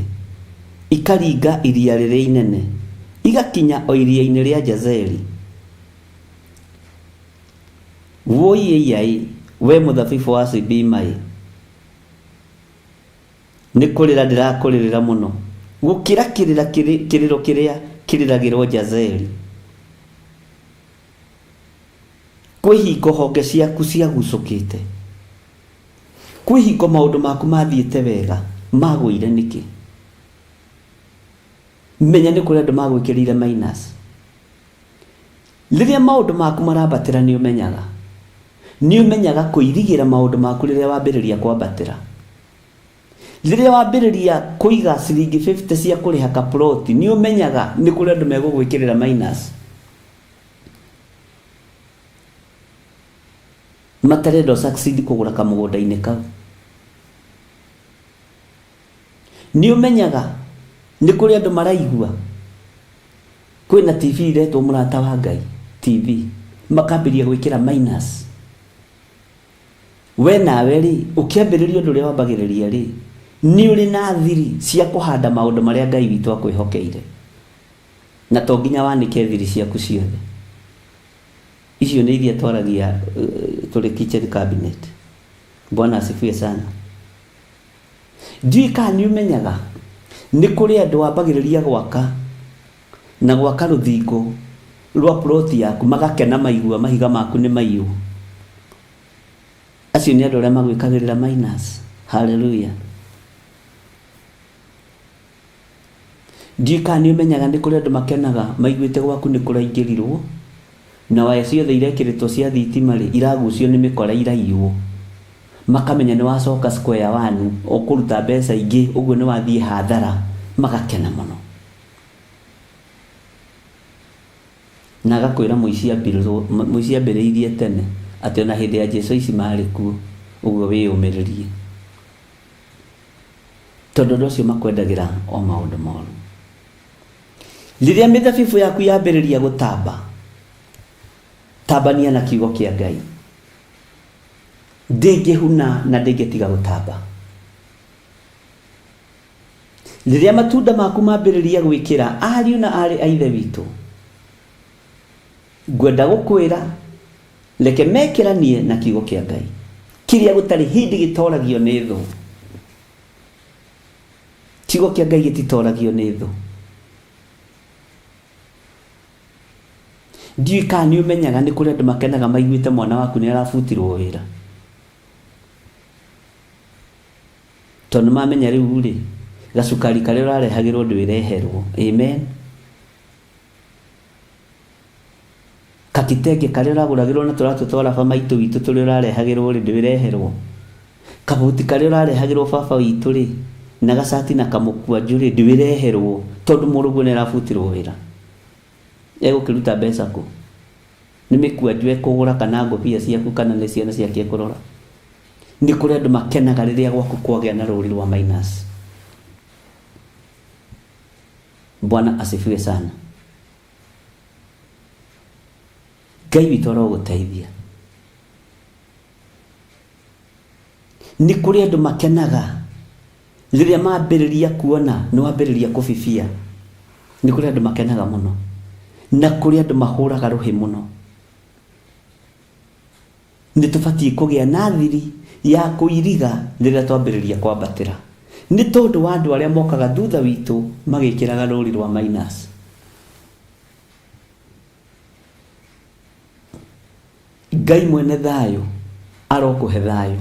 ikaringa iria rĩrĩa inene, igakinya o iria-inĩ rĩa Jazeri. Woiei we mũthabibũ wa Sibimai, nĩ kũrĩra ndĩrakũrĩrĩra mũno, gukira kiriro kiria kiriragirwo Jazeli. Kwihingo honge ciaku ciagucukite, kwihingo maundu maku mathiite wega magwire niki? Menya ni kuri andu magwikirire minus. Riria maundu maku marabatira ni umenyaga kuirigira maundu maku riria wambiriria kwambatira. Riria wambiriria kuiga ciringi 50 cia kuriha ka plot ni umenyaga ni kuri andu megugwikirira minus. Matarendo succeed kugura kamugunda-ini kau. Ni umenyaga ni kuri andu maraigua kwina TV iretwo murata wa Ngai TV makambiria gwikira minus. We nawe ri ukiambiriria undu uria wambagiriria ri ni uri na thiri cia kuhanda maundu maria Ngai witu akwihokeire, na to nginya wanike thiri ciaku ciothe. Icio ni iria twaragia tuli kitchen cabinet. Bwana asifiwe sana. Ndika ni umenyaga ni kuri andu wambagiriria gwaka na gwaka ruthingo rwa plot yaku magakena maigua mahiga maku ni maiu. Acio ni andu aria magwikagirira minus. Hallelujah. Ndika ni umenyaga ni kuri andu makenaga maiguite gwaku ni kuraingirirwo na waya ciothe irekiritwo cia thitima ri iragucio ni mikora iraiyo, makamenya ni wacoka square one ukuruta mbeca ingi uguo ni wathie hathara, magakena muno. Na gakwira muici ambiriirie tene ati ona hindi ya Jesu ici mari kuo uguo wiyumiririe, tondu ndu ucio makwendagira o maundu moru. Riria mithabibu yaku yambiriria gutamba, tabania na kiugo kia Ngai, ndingihuna na ndingitiga gutamba. Riria matunda maku mambiriria gwikira ariu na ari aithe witu, ngwenda gukwira reke mekiranie na kiugo kia Ngai kiria gutari hindi gitoragio ni thu. Kiugo kia Ngai gititoragio ni thu. Ndika ni umenyaga ni kuri andu makenaga maiguite mwana waku ni arabutirwo wira, tondu mamenya riu ri gacukari karia urarehagirwo ndwireherwo. Amen. Kakitenge karia uraguragirwo na turatu twa baba maitu witu turi urarehagirwo ri ndwireherwo. Kabuti karia urarehagirwo baba witu ri na gacati na kamukua njuri ndwireherwo, tondu murugu ni arabutirwo wira. Egukiruta mbeca ku ni mikua njwe kugura kana ngobia ciaku kana ni ciana ciake kurora. Ni kuri andu makenaga riria gwaku kwagia na ruri rwa minus. Bwana asifiwe sana. Ngai witu aroguteithia. Ni kuri andu makenaga riria mambiriria kuona ni wambiriria kubibia. Ni kuri andu makenaga muno, na kuri andu mahuraga ruhi muno. Ni tubatie kugia na thiri ya kuiriga riria twambiriria kwambatira, ni tondu wa andu aria mokaga thutha witu magikiraga ruri rwa minus. Ngai mwene thayo arokuhe thayo,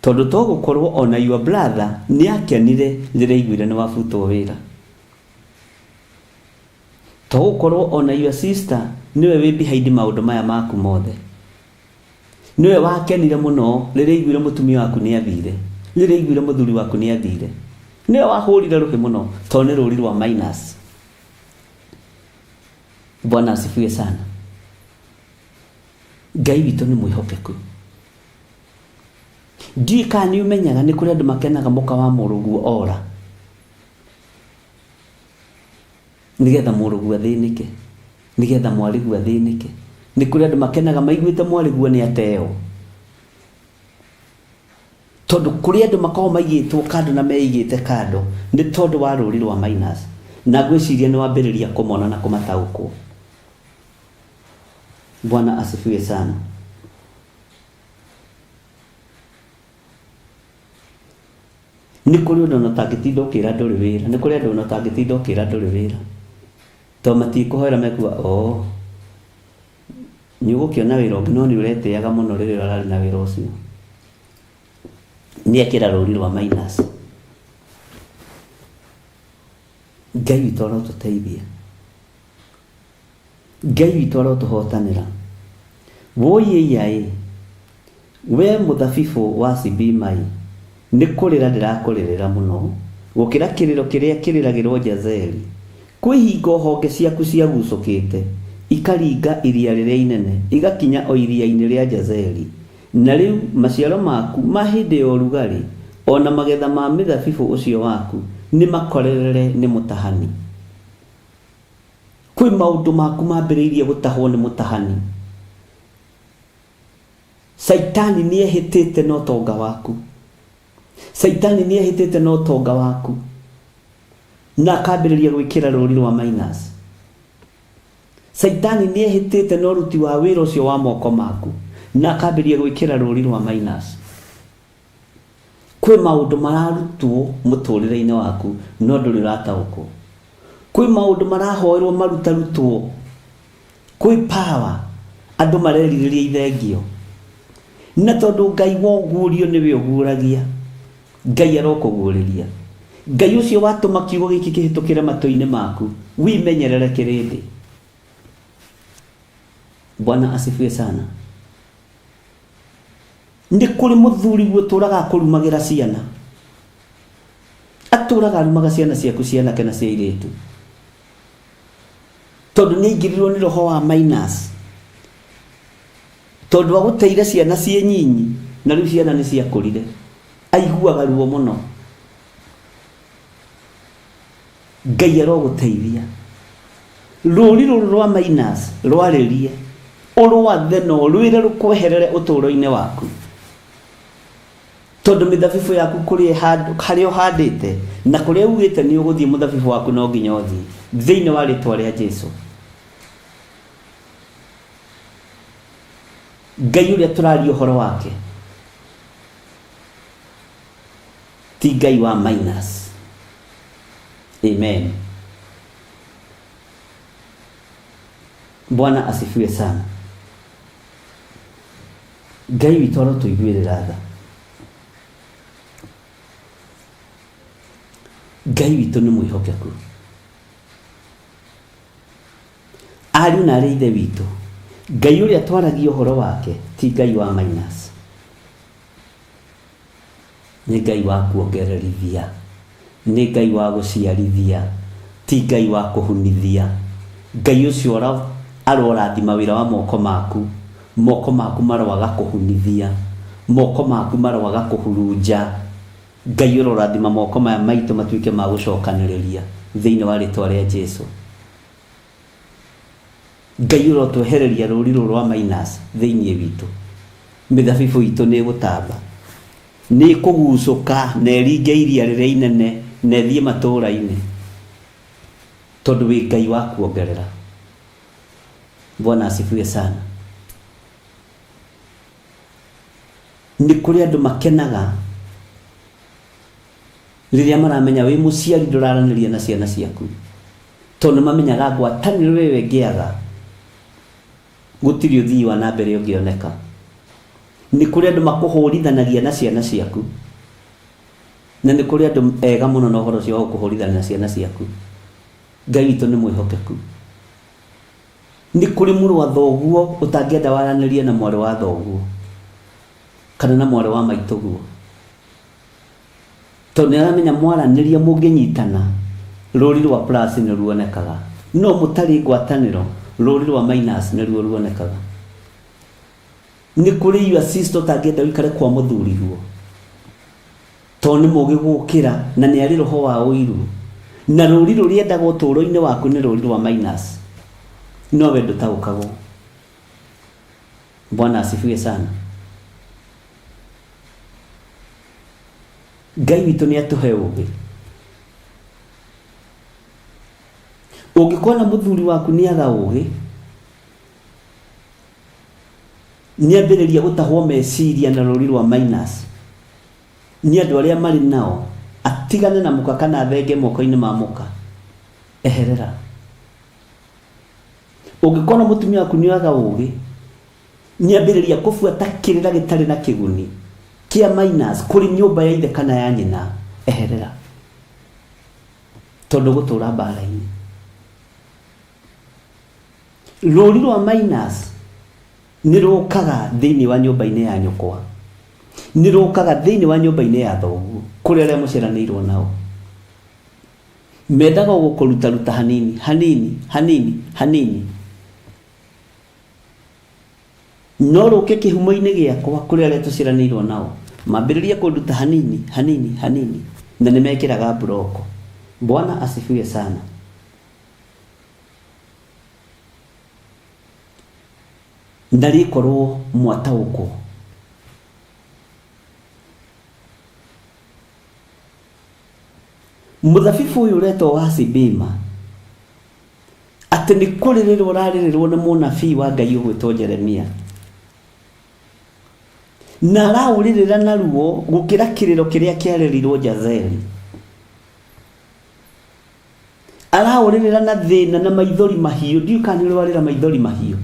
tondu to gukorwo ona your brother ni akenire riria igwire ni wabutwo wira. To gukorwo ona your sister niwe wi behind maundu maya maku mothe. Niwe wakenire muno riria igwire mutumia waku ni athire, riria igwire muthuri waku ni athire. Niwe wahurire ruhi muno to ni ruri rwa minus. Bwana asifiwe sana. Ngai witu ni mwihokeku. Ndika ni umenyaga ni kuri andu makenaga muka wa murugu ora, nigetha murugu athinike, nigetha mwarigu athinike. Ni kuri andu makenaga maiguite mwarigu ni ateo, tondu kuri andu makao maigitwo kando na meigite kando ni tondu wa ruri rwa minus, na gwiciria ni wambiriria kumona na kumataukwo. Bwana asifiwe sana. nĩ kũrĩ ũndũ ũtangĩtinda ũkĩra ndũrĩ wĩra, nĩ kũrĩ andũ ũtangĩtinda ũkĩra ndũrĩ wĩra, tondũ matikũhoera mekuga nĩ ũgũkĩona wĩra ũngĩ, no nĩ ũretĩaga mũno rĩrĩa ũrarĩ na wĩra ũcio. Nĩ ekĩra rũri rwa minus. Ngai witũ arotũteithia, Ngai witũ arotũhotanĩra. Woiyaĩ we mũthabibũ wa Sibimai, nĩ kũrĩra ndĩrakũrĩrĩra mũno gũkĩra kĩrĩro kĩrĩa kĩrĩragĩrwo Jazeri. Kwĩhinga honge ciaku ciagucũkĩte ikaringa iria rĩrĩa inene igakinya o iria-inĩ rĩa Jazeri, na rĩu maciaro maku ma hĩndĩ ya ũrugarĩ ona magetha ma mĩthabibũ ũcio waku nĩ makorerere nĩ mũtahani. Kwĩ maũndũ maku mambĩrĩirie gũtahwo nĩ mũtahani. Saitani nĩ ehĩtĩte na ũtonga waku, Saitani nĩ ehĩtĩte na ũtonga waku, na akambĩrĩria gwĩkĩra rũri rwa minus. Saitani nĩ ehĩtĩte na ũruti wa wĩra ũcio wa moko maku, na akambĩrĩria gwĩkĩra rũri rwa minus. Kwĩ maũndũ mararutwo mũtũrĩre-inĩ waku no ndũrĩ ũrataũkwo. Kwĩ maũndũ marahoerwo marutarutwo. Kwĩ power andũ marerirĩria ithengio, na tondũ Ngai woguũrio nĩwe ũguũragia, Ngai arokũguũrĩria. Ngai ũcio watũma kiugo gĩkĩ kĩhĩtũkĩre matũ-inĩ maku wimenyerere kĩrĩndĩ. Bwana asifiwe sana. Nĩ kũrĩ mũthuri gũtũraga kũrumagĩra ciana, atũraga arumaga ciana ciaku cianake na cia airĩtu, tondũ nĩ aingĩrirwo nĩ roho wa minus, tondũ agũteire ciana ciĩ nyinyi na rĩu ciana nĩ ciakũrire, aiguaga ruo mũno. Ngai arogũteithia. Rũri rũrũ rwa minus rwarĩrie ũrwathe na rwĩre rũkweherere ũtũũro-inĩ waku, tondũ mĩthabibũ yaku harĩa ũhandĩte na kũrĩa ugĩte nĩ ũgũthiĩ mũthabibũ waku no nginya ũthiĩ thĩinĩ wa rĩtwa rĩa Jesũ. Ngai ũrĩa tũraria ũhoro wake ti Ngai wa minus. Amen. Bwana asifiwe sana. Ngai witũ arotũiguĩrĩra tha. Ngai witũ nĩ mwĩhokeku. Ariũ na arĩ ithe witũ, Ngai ũrĩa twaragia ũhoro wake ti Ngai wa minus. Nĩ Ngai wa kuongererithia, nĩ Ngai wa gũciarithia, ti Ngai wa kũhunithia. Ngai ũcio arorathima wĩra wa moko maku, moko maku maroaga kũhunithia, moko maku maroaga kũhurunja. Ngai ũrorathima moko maya maitũ matuĩke ma gũcokanĩrĩria thĩinĩ wa rĩtwa rĩa Jesũ. Ngai ũrotwehereria rũri rũrũ rwa minus thĩinĩ witũ. Mĩthabibũ itũ nĩ gũtamba, nĩ kũgucũka na ĩringe iria rĩrĩa inene na ĩthiĩ matũũra-inĩ, tondũ wĩ Ngai wa kuongerera. Bwana asifiwe sana. Nĩ kũrĩ andũ makenaga rĩrĩa maramenya wĩ mũciari ndũraranĩria na ciana ciaku, tondũ mamenyaga ngwatanĩro wewe ngĩaga gũtirĩ ũthii wa na mbere ũngĩoneka. Nĩ kũrĩ andũ makũhũrithanagia na ciana ciaku, na nĩ kũrĩ andũ ega mũno na ũhoro ũcio wa gũkũhũrithania na ciana ciaku. Ngai witũ nĩ mwĩhokeku. Nĩ kũrĩ mũrũ wa thoguo ũtangĩenda waranĩrie na mwarĩ wa thoguo kana na mwarĩ wa maitũguo, tondũ nĩ aramenya mwaranĩria mũngĩnyitana rũri rwa plus nĩ ruonekaga, no mũtarĩ ngwatanĩro rũri rwa minus nĩ ruo ruonekaga. Nĩ kũrĩ your sister ũtangĩenda wĩkare kwa mũthuriguo, tondũ nĩ mũgĩ gũkĩra na nĩ arĩ roho wa ũiru, na rũri rũrĩa endaga ũtũũro-inĩ waku nĩ rũri rwa minus, no we ndũtaũkagwo. Bwana asifiwe sana. Ngai witũ nĩ atũhe ũũgĩ. Ũngĩkona mũthuri waku nĩ aga ũũgĩ, nĩ ambĩrĩria gũtahwo meciria na rũri rwa minus nĩ andũ arĩa marĩ nao tigane na muka kana thenge moko-inĩ ma muka, eherera. Ũngĩkona mũtumia waku nĩaga ũgĩ, nĩambĩrĩria kũbuata kĩrĩra gĩtarĩ na kĩguni kĩa minus kũrĩ nyũmba ya ithe kana ya nyina, eherera, tondũ gũtũra mbara-inĩ. Rũri rwa minus nĩrũkaga thĩinĩ wa nyũmba-inĩ ya nyũkwa, nĩrũkaga thĩinĩ wa nyũmba-inĩ ya thoguo, kũrĩ arĩa mũceranĩirwo nao. Mendaga gũkũruta hanini hanini hanini hanini, no rũke kĩhumo-inĩ gĩakwa kũrĩ arĩa tũceranĩirwo nao, mambĩrĩria kũruta hanini hanini hanini, na nĩmekĩraga broko. Bwana asifiwe sana. Ndarikorwo mwataũkwo. Mũthabibũ ũyũ ũretwo wa Sibima, atĩ nĩ kũrĩrĩrwo ũrarĩrĩrwo nĩ mũnabii wa Ngai ũgwĩtwo Jeremia, na araũrĩrĩra na ruo gũkĩra kĩrĩro kĩrĩa kĩarerirwo Jazeli. Araũrĩrĩra na thĩna na maithori mahiũ. Ndiũĩ kana nĩ ũrwarĩra maithori mahiũ,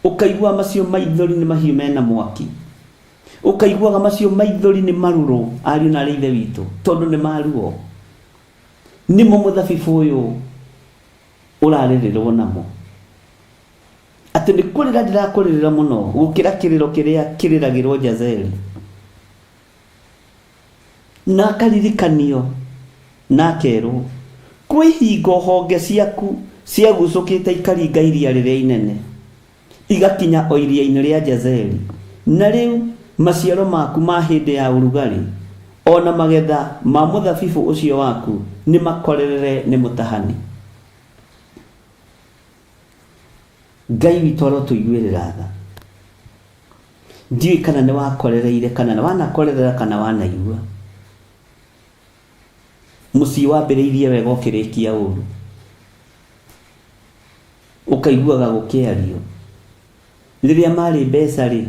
ũkaigua macio maithori nĩ mahiũ mena mwaki, ũkaiguaga macio maithori nĩ marũrũ, ariũ na arĩ ithe witũ, tondũ nĩ maruo. Nĩmo mũthabibũ ũyũ ũrarĩrĩrwo namo, atĩ nĩ kũrĩra ndĩrakũrĩrĩra mũno gũkĩra kĩrĩro kĩrĩa kĩrĩragĩrwo Jazeli. Na akaririkanio na akerwo, kwĩ hingo honge ciaku ciagucũkĩte ikaringa iria rĩrĩa inene, igakinya o iria-inĩ rĩa Jazeli, na rĩu maciaro maku ma hĩndĩ ya ũrugarĩ ona magetha ma mũthabibũ ũcio waku nĩ makorerere nĩ mũtahani. Ngai witũ arotũiguĩrĩra tha. Ndiũĩ kana nĩ wakorereire kana nĩ wanakorerera kana wanaigua. Mũciĩ wambĩrĩirie wega ũkĩrĩkia ũru, ũkaiguaga gũkĩario. Rĩrĩa marĩ mbeca rĩ,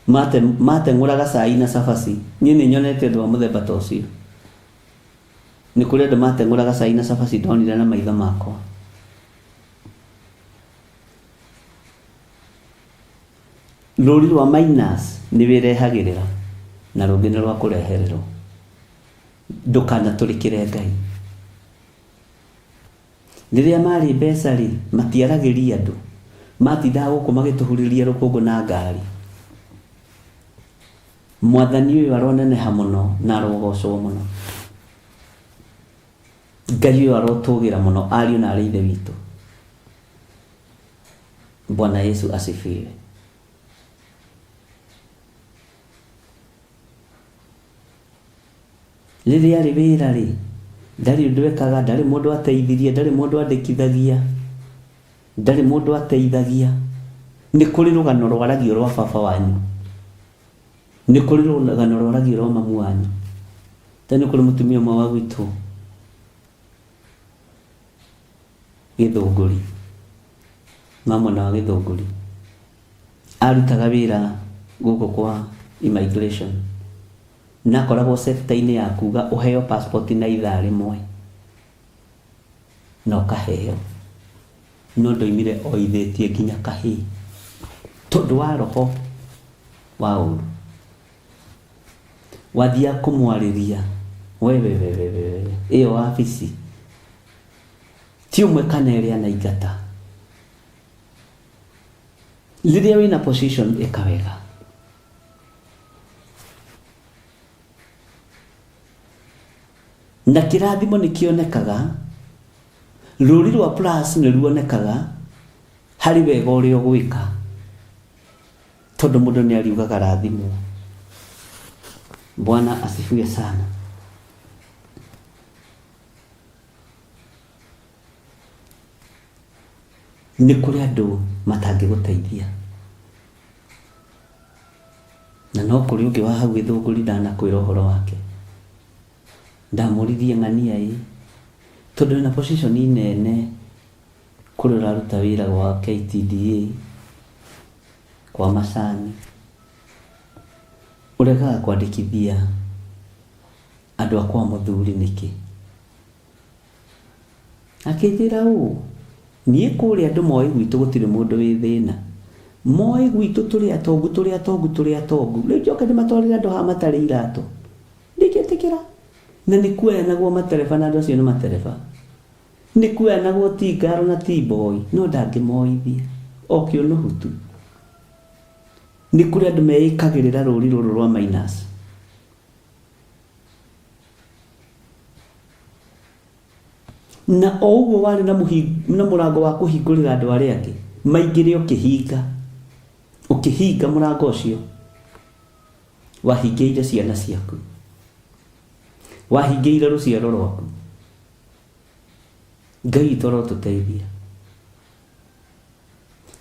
mateng'ũraga cai na cabaci. Niĩ nĩ nyonete ũndũ wa mũthemba ta ũcio. Nĩ kũrĩ andũ mateng'ũraga cai na cabaci ndonire na maitho makwa. Rũri rwa minus nĩ wĩrehagĩrĩra, na rũngĩ nĩ rwa kũrehererwo. Ndũkanatũrĩkĩre Ngai. Rĩrĩa marĩ mbeca rĩ, matiaragĩria andũ, matindaga gũkũ magĩtũhurĩria rũkũngũ na ngari. Mwathani ũyũ aroneneha mũno na arogocwo mũno. Ngai ũyũ arotũgĩra mũno, ariũ na arĩ ithe witũ. Bwana Yesu asifiwe. Rĩrĩa arĩ wĩra rĩ, ndarĩ ũndũ ekaga, ndarĩ mũndũ ateithirie, ndarĩ mũndũ andĩkithagia, ndarĩ mũndũ ateithagia. Nĩ kũrĩ rũgano rwaragio rwa baba wanyu, nĩ kũrĩ rũgano rwaragio rwa mamu wanyu. Tene kũrĩ mũtumia ũmwe wa gwitũ Gĩthũngũri, mama na wa Gĩthũngũri, arutaga wĩra gũkũ kwa immigration, na akoragwo sector-inĩ ya kuga ũheo passport na ithaa rĩmwe na ũkaheo. No ndoimire oithĩtie nginya kahĩĩ tondũ wa roho wa ũru. Wathiĩ kũmwarĩria, wewe ĩyo wabici ti ũmwe kana ĩrĩa anaingata. Rĩrĩa wĩna position ĩka wega. Na kĩrathimo nĩ kĩonekaga, rũri rwa plus nĩ ruonekaga harĩ wega ũrĩa ũgwĩka, tondũ mũndũ nĩ ariugaga rathimo. Bwana asifiwe sana. Nĩ kũrĩ andũ matangĩgũteithia, na no kũrĩ ũngĩ wa hau Gĩthũngũri ndanakwĩra ũhoro wake. Ndamũririe ng'ania ĩ, tondũ wĩna position nene, kũrĩ ũraruta wĩra wa KTDA, kwa macani, ũregaga kwandĩkithia andu akwa muthuri niki akijira nie kuri andu moi gwitu gutire mundu wi thina moi gwitu turi atongu riu njoke ndimatwarire andu ha matari irato ndigetikira na ni kuoyanagwo matereba na andu acio ni matereba ni kuoyanagwo ti ngaro na ti boy no ndangimoithia okio no hutu ni kuri andu meikagirira ruri ruru rwa minus na ougo wari na murango wa kuhingurira andu aria angi maingire ukihinga murango ucio wahingeire ciana ciaku wahingeire ruciaro rwaku Ngai toro tuteithia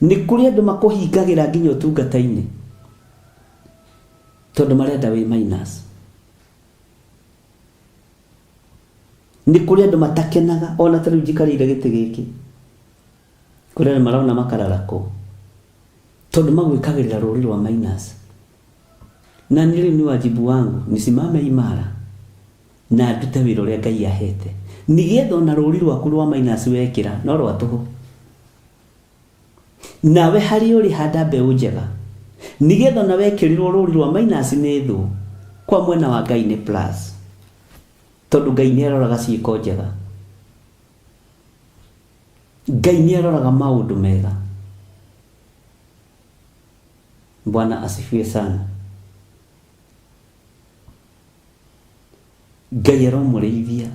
ni kuri andu makuhingagira nginya utungata-ini tondu marenda wi minus ni kuri andu matakenaga ona tariu njikarire giti giki kuri marona makararako tondu magwikagirira ruri rwa minus na nili ni wajibu wangu nisimame imara na ndute wira uria Ngai ahete nigetha ona ruri rwaku rwa minus wekira no rwatuhu nawe hari uri handa mbeu njega nigetha ona wekirirwo ruri rwa minus ni thu kwa mwena wa Ngai ni plus tondu Ngai ni aroraga ciiko njega Ngai ni aroraga maundu mega Bwana asifiwe sana Ngai aromurithia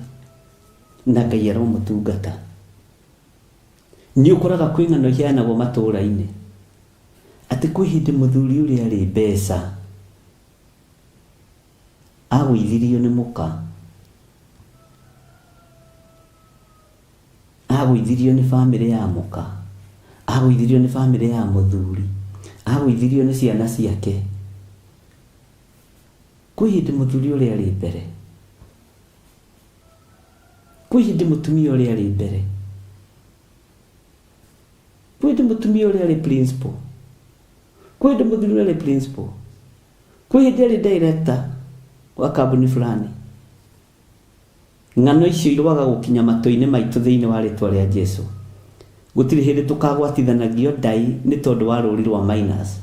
na Ngai aromutungata ni ukuraga kwingano hianagwo matura-ini ati kwi hindi muthuri uri ari mbeca agwithirio ni muka agwithirio ni family ya muka agwithirio ni family ya muthuri agwithirio ni ciana ciake kwi hindi muthuri uri ari mbere kwi hindi mutumia uri ari mbere kwi hindi mutumia uri ari principal kwi hindi muthuri uri ari principal kwi hindi ari director wa kambuni fulani ngano icio irwaga gukinya matoi-ini maitu thiini wa ritwa ria Jesu gutiri hindi tukagwatithanagio ndai ni tondu wa ruri rwa minus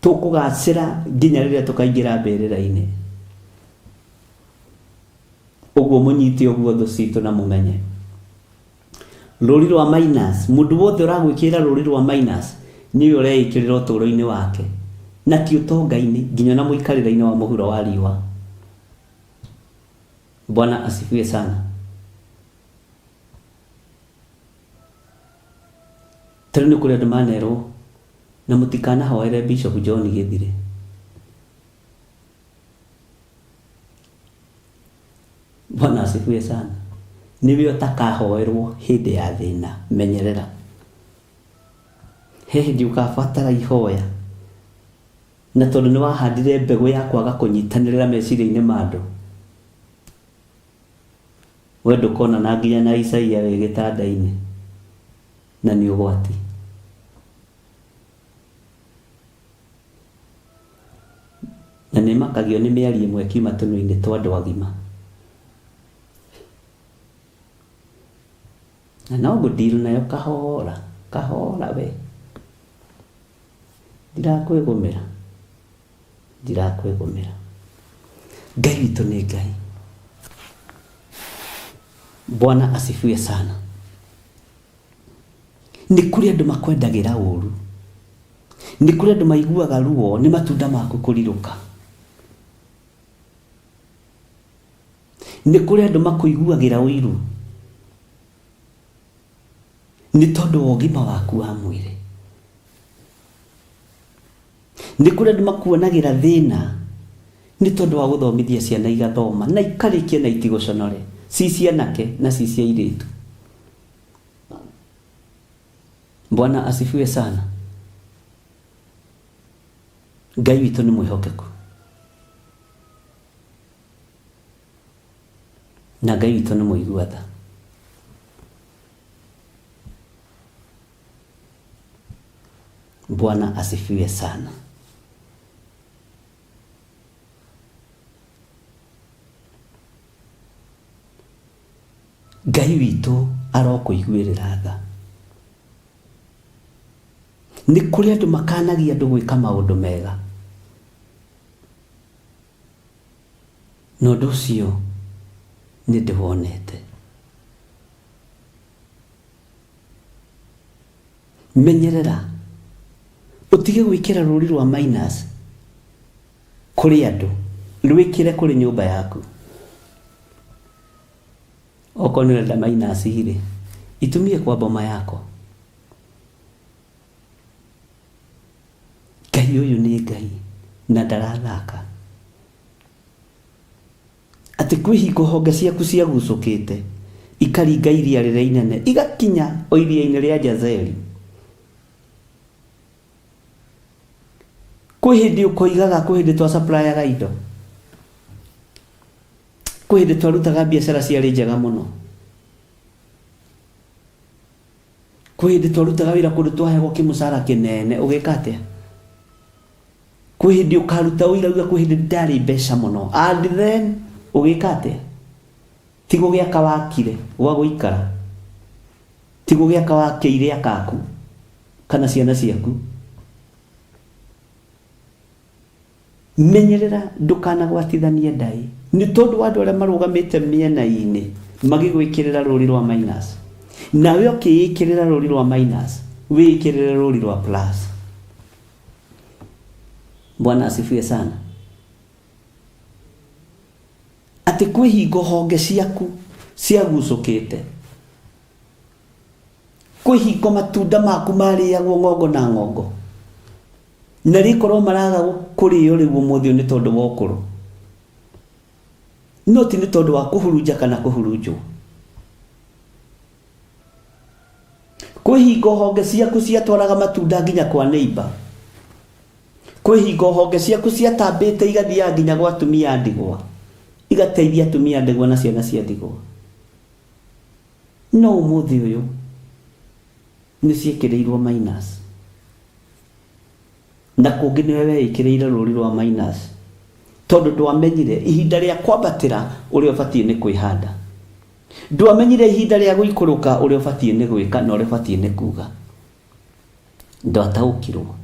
tukugacira nginya riria tukaingira mberera-ini uguo munyite uguo thu citu na mumenye ruri rwa minus mundu wothe uragwikira ruri rwa minus ni ureikirira uturo-ini wake na ti utonga-ini nginya na muikarira-ini wa muhuro wa riwa Bwana asifiwe sana Tani kuri andu manero na mutikana hoere Bishop John Githire Bwana asifiwe sana niwe utakahoerwo hindi ya thina menyerera hindi ukabatara ihoya na tondu ni wahandire mbegu ya kwaga kunyitanirira meciria-ini mandu wendo kona na nginya na Isaia we gitanda-ini na ni ugwati na ni makagio ni miari imwe kiuma tunu-ini twa andu agima na no gudiru nayo kahora we ndirakwigumira Ngai witu ni Ngai Bwana asifiwe sana ni kuri andu makwendagira uru ni kuri andu maiguaga ruo ni matunda maku kuriruka ni kuri andu makuiguagira uiru ni tondu wa ugima waku wa mwiri ni kuri andu makuonagira thina ni tondu wa guthomithia ciana igathoma na ikarikia na itiguconore sisi nake na sisi iritu Bwana asifiwe sana Ngai witu ni mwihokeku na Ngai witu ni muiguatha Bwana asifiwe sana Ngai witũ arokũiguĩrĩra tha. Nĩ kũrĩ andũ makanagia andũ gwĩka maũndũ mega, na ũndũ ũcio nĩ ndĩwonete. Menyerera ũtige gwĩkĩra rũri rwa minus kũrĩ andũ, rwĩkĩre kũrĩ nyũmba yaku. Okorwo nĩ ũrenda minus rĩ, itumie kwa boma yako. Ngai ũyũ nĩ Ngai na ndarathaka. Atĩ kwĩ hingo honge ciaku ciagucũkĩte ikaringa iria rĩrĩa inene igakinya o iria-inĩ rĩa Jazeri. Kwĩ hĩndĩ ũkoigaga kwĩ hĩndĩ twa supplyaga indo, kwĩ hĩndĩ twarutaga biacara ciarĩ njega mũno, kwĩ hĩndĩ twarutaga wĩra kũndũ twaheagwo kĩmũcara kĩnene, ũgĩka atĩa? Kwĩ hĩndĩ ũkaruta ũirauga kwĩ hĩndĩ ndarĩ mbeca mũno, and then ũgĩka atĩa? Ti gũgĩaka wakire gwa gũikara, ti gũgĩaka wakĩire akaku kana ciana ciaku. Menyerera ndũkanagwatithanie Ngai, nĩ tondũ wa andũ arĩa marũgamĩte mĩena-inĩ magĩgwĩkĩrĩra rũri rwa minus, nawe ũkĩĩkĩrĩra rũri rwa minus, wĩĩkĩrĩre rũri rwa plus. Bwana asifiwe sana. Atĩ kwĩ hingo honge ciaku ciagucũkĩte, kwĩ hingo matunda maku marĩagwo ng'ongo na ng'ongo, na rĩkorwo maraga kũrĩo rĩu ũmũthĩ nĩ tondũ wa ũkũrũ, no ti nĩ tondũ wa kũhurunja kana kũhurunjwo. Kwĩ hingo honge ciaku ciatwaraga matunda nginya kwa neighbor, kwĩ hingo honge ciaku ciatambĩte igathiaga nginya gwa atumia a ndigwa, igateithia atumia a ndigwa na ciana cia ndigwa. No ũmũthĩ ũyũ nĩ ciĩkĩrĩirwo minus, na kũngĩ nĩwe weĩkĩrĩire rũri rwa minus tondũ ndwamenyire ihinda rĩa kwambatĩra ũrĩa ũbatiĩ nĩ kwĩhanda, ndwamenyire ihinda rĩa gũikũrũka ũrĩa ũbatiĩ nĩ gwĩka na ũrĩa ũbatiĩ nĩ kuga. Ndwataũkirwo.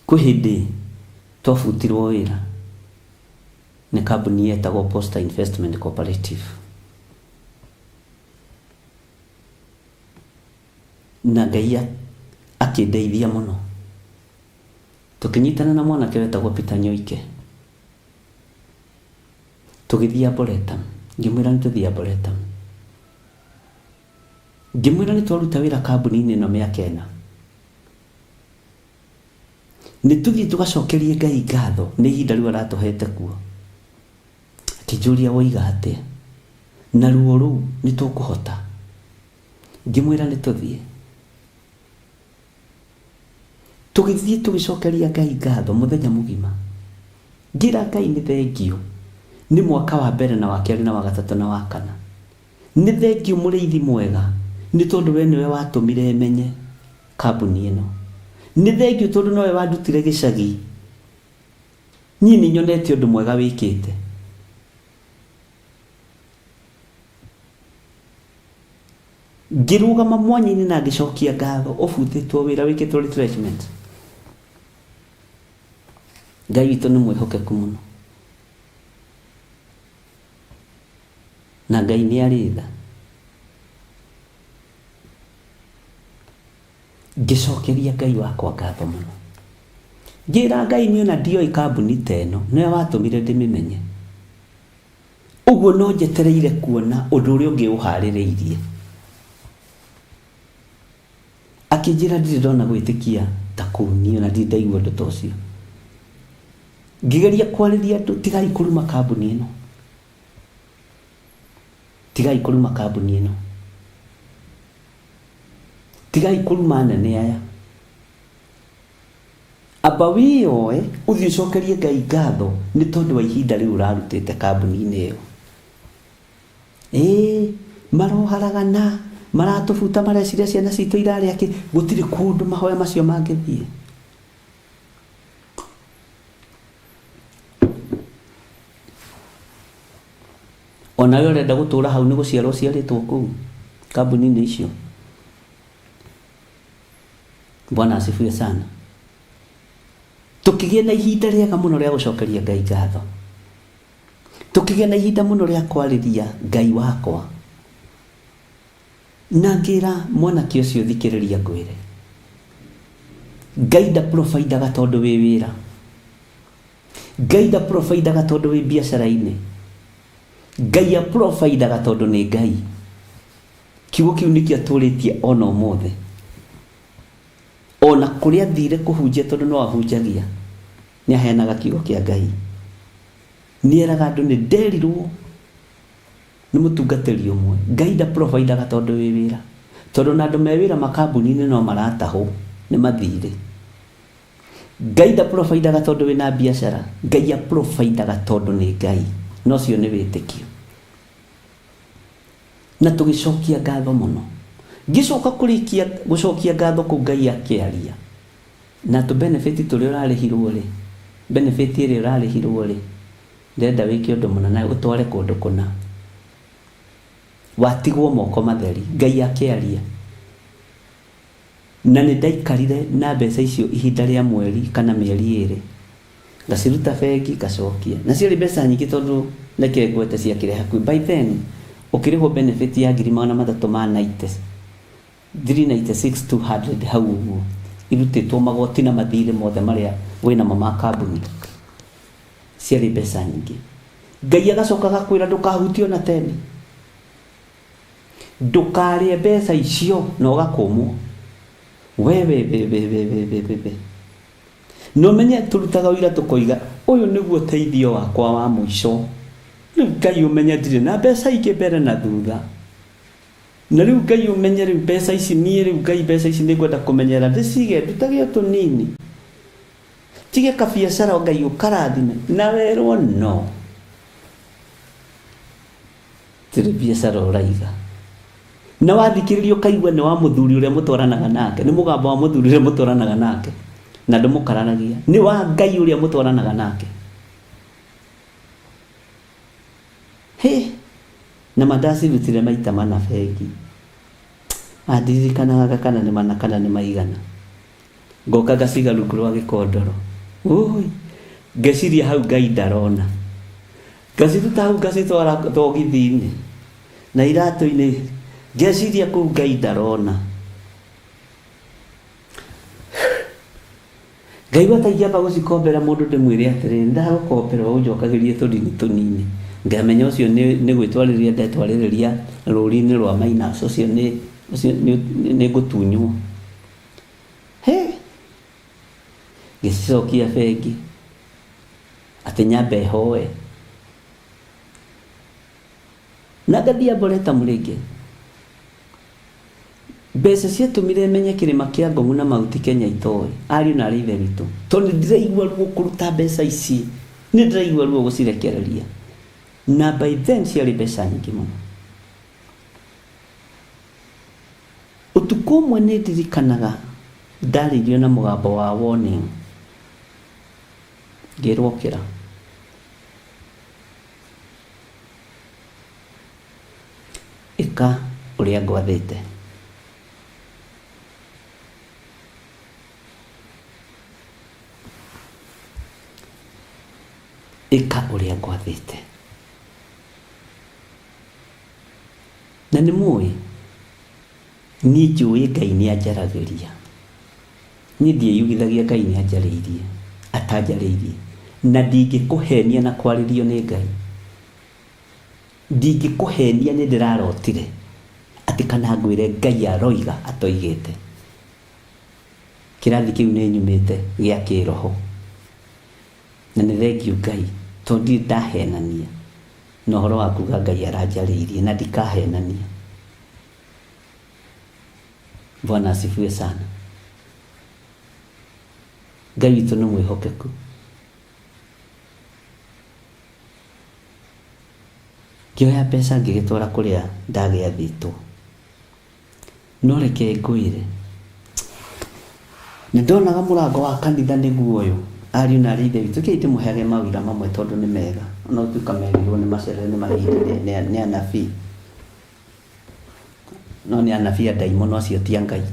Kwĩ hĩndĩ twabutirwo wĩra nĩ kambuni yetagwo Posta Investment Cooperative, na Ngai akĩndeithia mũno. Tũkĩnyitana na mwanake wetagwo Peter Nyoike, tũgĩthiĩ Arboretum. Ngĩmwĩra nĩtũthiĩ Arboretum, ngĩmwĩra nĩtwaruta wĩra kambuni-inĩ ĩno mĩaka 4, nĩtũthiĩ tũgacokerie Ngai ngatho nĩ ihinda rĩu aratũhete kuo. Akĩnjũria woiga atĩa, na ruo rũu nĩtũkũhota? Ngĩmwĩra nĩtũthiĩ. Tũgĩthiĩ tũgĩcokeria Ngai ngatho mũthenya mũgima, ngira Ngai nĩ thengio nĩ mwaka wa mbere na wa kerĩ na wa gatatũ na wa kana. Nĩ thengio mũrĩithi mwega, nĩ tondũ we nĩwe watũmire menye kambuni ĩno. Nĩ thengio tondũ nowe wandutire gĩcagi. Niĩ nĩ nyonete ũndũ mwega wĩkĩte. Ngĩrũgama mwanya-inĩ na ngĩcokia ngatho, ũbutĩtwo wĩra wĩkĩtwo refreshment. Ngai witũ nĩ mwĩhokeku mũno, na Ngai nĩ arĩ tha. Ngĩcokeria Ngai wakwa ngatho mũno, ngĩra Ngai nĩ ona ndioĩ kambuni ta ĩno, nĩwe watũmire ndĩmĩmenye. Ũguo no njetereire kuona ũndũ ũrĩa ũngĩ ũharĩrĩirie. Akĩnjĩra ndirĩ ndona gwĩtĩkia ta kũu, niĩ ona ndirĩ ndaigua ũndũ ta ũcio. Ngĩgeria kwarĩria andũ, tigai kũruma kambuni ĩno, tigai kũruma kambuni ĩno, tigai kũruma anene aya. Amba wĩoe ũthiĩ ũcokerie Ngai ngatho nĩ tondũ wa ihinda rĩu ũrarutĩte kambuni-inĩ ĩyo. Maroharagana, maratũbuta, mareciria ciana citũ irarĩa kĩ, gũtirĩ kũndũ mahoya macio mangĩthiĩ. ona yo renda gutura hau ni guciarwo ciaritwo kuu kambuni-inĩ icio. Bwana asifiwe sana. Tukigie na ihinda rĩega mũno rĩa gucokeria Ngai ngatho, tukigie na ihinda mũno rĩa kwarĩria Ngai wakwa, na ngira mwanake ũcio thikĩrĩria ngwĩre, Ngai ndaprovidaga tondũ wĩ wĩra, Ngai ndaprovidaga tondũ wĩ biacara-inĩ, Ngai aprovidaga tondũ nĩ Ngai. Kiugo kĩu nĩkĩo atũrĩtie ona ũmũthĩ, ona kũrĩa athire kũhunjia tondũ no ahunjagia, nĩ aheanaga kiugo kĩa Ngai. Nĩeraga andũ nĩ nderirwo nĩ mũtungatĩri ũmwe, Ngai ndaprovidaga tondũ wĩ wĩra, tondũ na andũ me wĩra makambuni-inĩ no maratahwo nĩ mathirĩ. Ngai ndaprovidaga tondũ wĩna biacara, Ngai aprovidaga tondũ nĩ Ngai. No cio nĩ wĩtĩkio, na tũgĩcokia ngatho mũno. Ngĩcoka kũrĩkia gũcokia ngatho kũu Ngai akĩaria, na tũ benefit tũrĩa ũrarĩhirwo rĩ, benefit ĩrĩa ũrarĩhirwo rĩ, ndenda wĩke ũndũ mũna na ũtware kũndũ kũna, watigwo moko matheri. Ngai akĩaria, na nĩ ndaikarire na mbeca icio ihinda rĩa mweri kana mĩeri ĩrĩ, ngaciruta bengi ngacokia, na ciarĩ mbeca nyingĩ tondũ nĩkĩrĩ ngwete ciakĩrĩ hakuhĩ. By then ũkĩrĩhwo benefit ya 390 396,200 hau ũguo, irutĩtwo magoti na mathirĩ mothe marĩa wĩnamo ma kambuni, ciarĩ mbeca nyingĩ. Ngai agacoka gakwĩra ndũkahutio na teni, ndũkarĩe mbeca icio na ũgakũmwo. We no menye tũrutaga wĩra tũkoiga ũyũ nĩguo teithio wakwa wa mũico. Rĩu Ngai ũmenye ndirĩ na mbeca ingĩ mbere na thutha, na rĩu Ngai ũmenye rĩu mbeca ici niĩ rĩu Ngai mbeca ici nĩngwenda kũmenyera ndĩcige ndutage tũnini, tige kabiacara Ngai ũkarathime. Na werwo no, tirĩ biacara ũraiga, na wathikĩrĩria ũkaigua nĩ wa mũthuri ũrĩa mũtwaranaga nake, nĩ mũgambo wa mũthuri ũrĩa mũtwaranaga nake, na ndũmũkaranagia, nĩ wa Ngai ũrĩa mũtwaranaga nake. Na mandacirutire maita mana bengi, andirikanaga kana nĩ mana kana nĩ maigana. Ngoka ngaciga rungu rwa gĩkondoro, ngeciria hau Ngai ndarona, ngaciruta hau ngacitwara thogithi-inĩ na iratũ-inĩ, ngeciria kũu Ngai ndarona. Ngai wataingĩamba gũcikombera mũndũ ndĩmwĩre atĩrĩ ndagũkombera ũnjokagĩrie tũnini tũnini, ngamenya ũcio nĩ gwĩtwarĩria ndetwarĩrĩria rũri-inĩ rwa Minus, ũcio nĩ ngũtunywo. Ngĩcicokia bengi atĩ nyambe hoe, na ngathiĩ Mboreta Mũrĩngĩ. Mbeca ciatũmire menye kĩrĩma kĩa Ngong'u na Mount Kenya itoĩ, ariũ na arĩ ithe witũ, tondũ ndĩraigua ruo kũruta mbeca ici, nĩ ndĩraigua ruo gũcirekereria. Na by then ciarĩ mbeca nyingĩ mũno. Ũtukũ ũmwe nĩ ndirikanaga ndarĩirio na mũgambo wa warning, ngĩrwo kĩra, ĩka ũrĩa ngwathĩte. Ĩka ũrĩa ngwathĩte. Na nĩ mũĩ niĩ njũĩ Ngai nĩ anjaragĩria, niĩ ndiĩyugithagia Ngai nĩ anjarĩirie, atanjarĩirie, na ndingĩkũhenia na kwarĩrio nĩ Ngai, ndingĩkũhenia nĩ ndĩrarotire atĩ kana ngwĩre Ngai aroiga atoigĩte. Kĩrathi kĩu nĩ nyumĩte gĩa kĩroho, na nĩ thengiũ Ngai tondũ ndirĩ ndahenania na ũhoro wa kuga Ngai aranjarĩirie, na ndikahenania. Bwana asifiwe sana. Ngai witũ nĩ mwĩhokeku. Ngĩoya mbeca ngĩgĩtwara kũrĩa ndagĩathĩtwo, no reke ngwĩre, nĩ ndonaga mũrango wa kanitha nĩguo ũyũ, ariũ na ithe witũ kĩ tũmũheage mawĩra mamwe tondũ nĩ mega no tukamerirwo nĩ macere nĩ mahindire nĩ anabii no nĩ anabii a ndaimono acio ti a Ngai.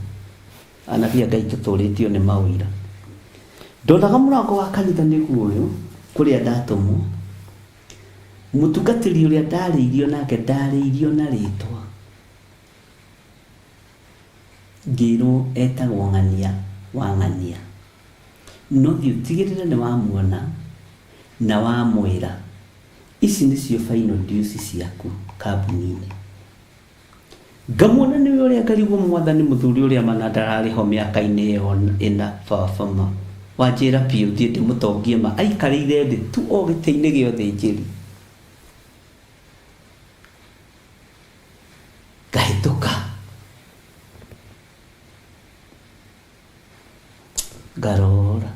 Anabii a Ngai tũtũrĩtio nĩ mawĩra. Ndonaga mũrango wa kanitha nĩguo ũyũ kũrĩa ndatũmwo, mũtungatĩri ũrĩa ndarĩirio nake ndarĩirio na rĩtwa, ngĩrwo etagwo Ng'ania wa Ng'ania, no thiĩ ũtigĩrĩre nĩ wamuona na wamwĩra ici nĩcio final dues ciaku kambuni-inĩ. Ngamuona nĩwe ũrĩa ngarigwo mwathani mũthuri ũrĩa mana ndararĩho mĩaka-inĩ ĩyo ĩna baba wanjĩra piũ thiĩ ndĩmũtongie ma aikarĩire thĩ tu o gĩtĩ-inĩ gĩa ũthĩnjĩri. Ngahĩtũka ngarora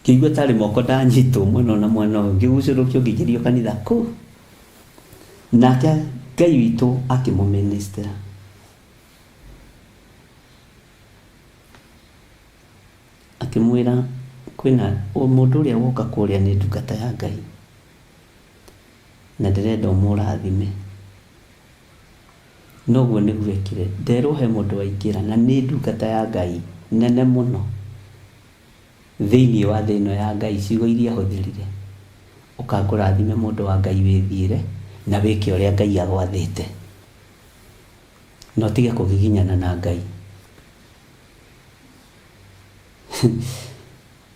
ngĩigua tarĩ moko ndanyitwo mwena na mwena ũyũ ngĩgucũrũkio ngĩingĩrio kanitha kũu, nake Ngai witũ akĩmũministera. Akĩmwĩra kwĩna mũndũ ũrĩa woka kũrĩa nĩ ndungata ya Ngai na ndĩrenda ũmũrathime. Noguo nĩguo ekire, nderwo he mũndũ waingĩra na nĩ ndungata ya Ngai nene mũno thĩinĩ wa thĩ ĩno ya Ngai, ciugo iria ahũthĩrire, ũkangũrathime mũndũ wa Ngai wĩthiĩre na wĩke ũrĩa Ngai agwathĩte, no tige kũgiginyana na Ngai.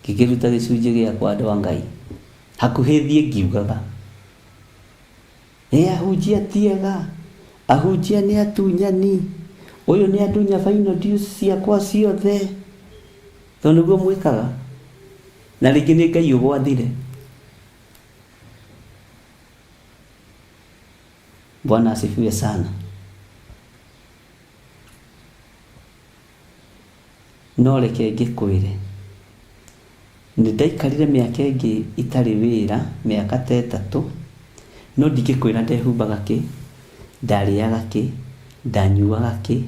Ngĩkĩruta gĩcunjĩ gĩakwa andũ a Ngai hakuhĩ thiĩ ngiugaga ahunjia tiega, ahunjia nĩ atunyani, ũyũ nĩ andunya final dues ciakwa ciothe, tondũ nĩguo mwĩkaga na rĩngĩ nĩ Ngai ũgwathire. Bwana asifiwe sana. No reke ngĩkwĩre nĩ ndaikarire mĩaka ĩngĩ itarĩ wĩra, mĩaka ta 3, no ndingĩkwĩra ndehumbaga kĩ, ndarĩaga kĩ, ndanyuaga kĩ,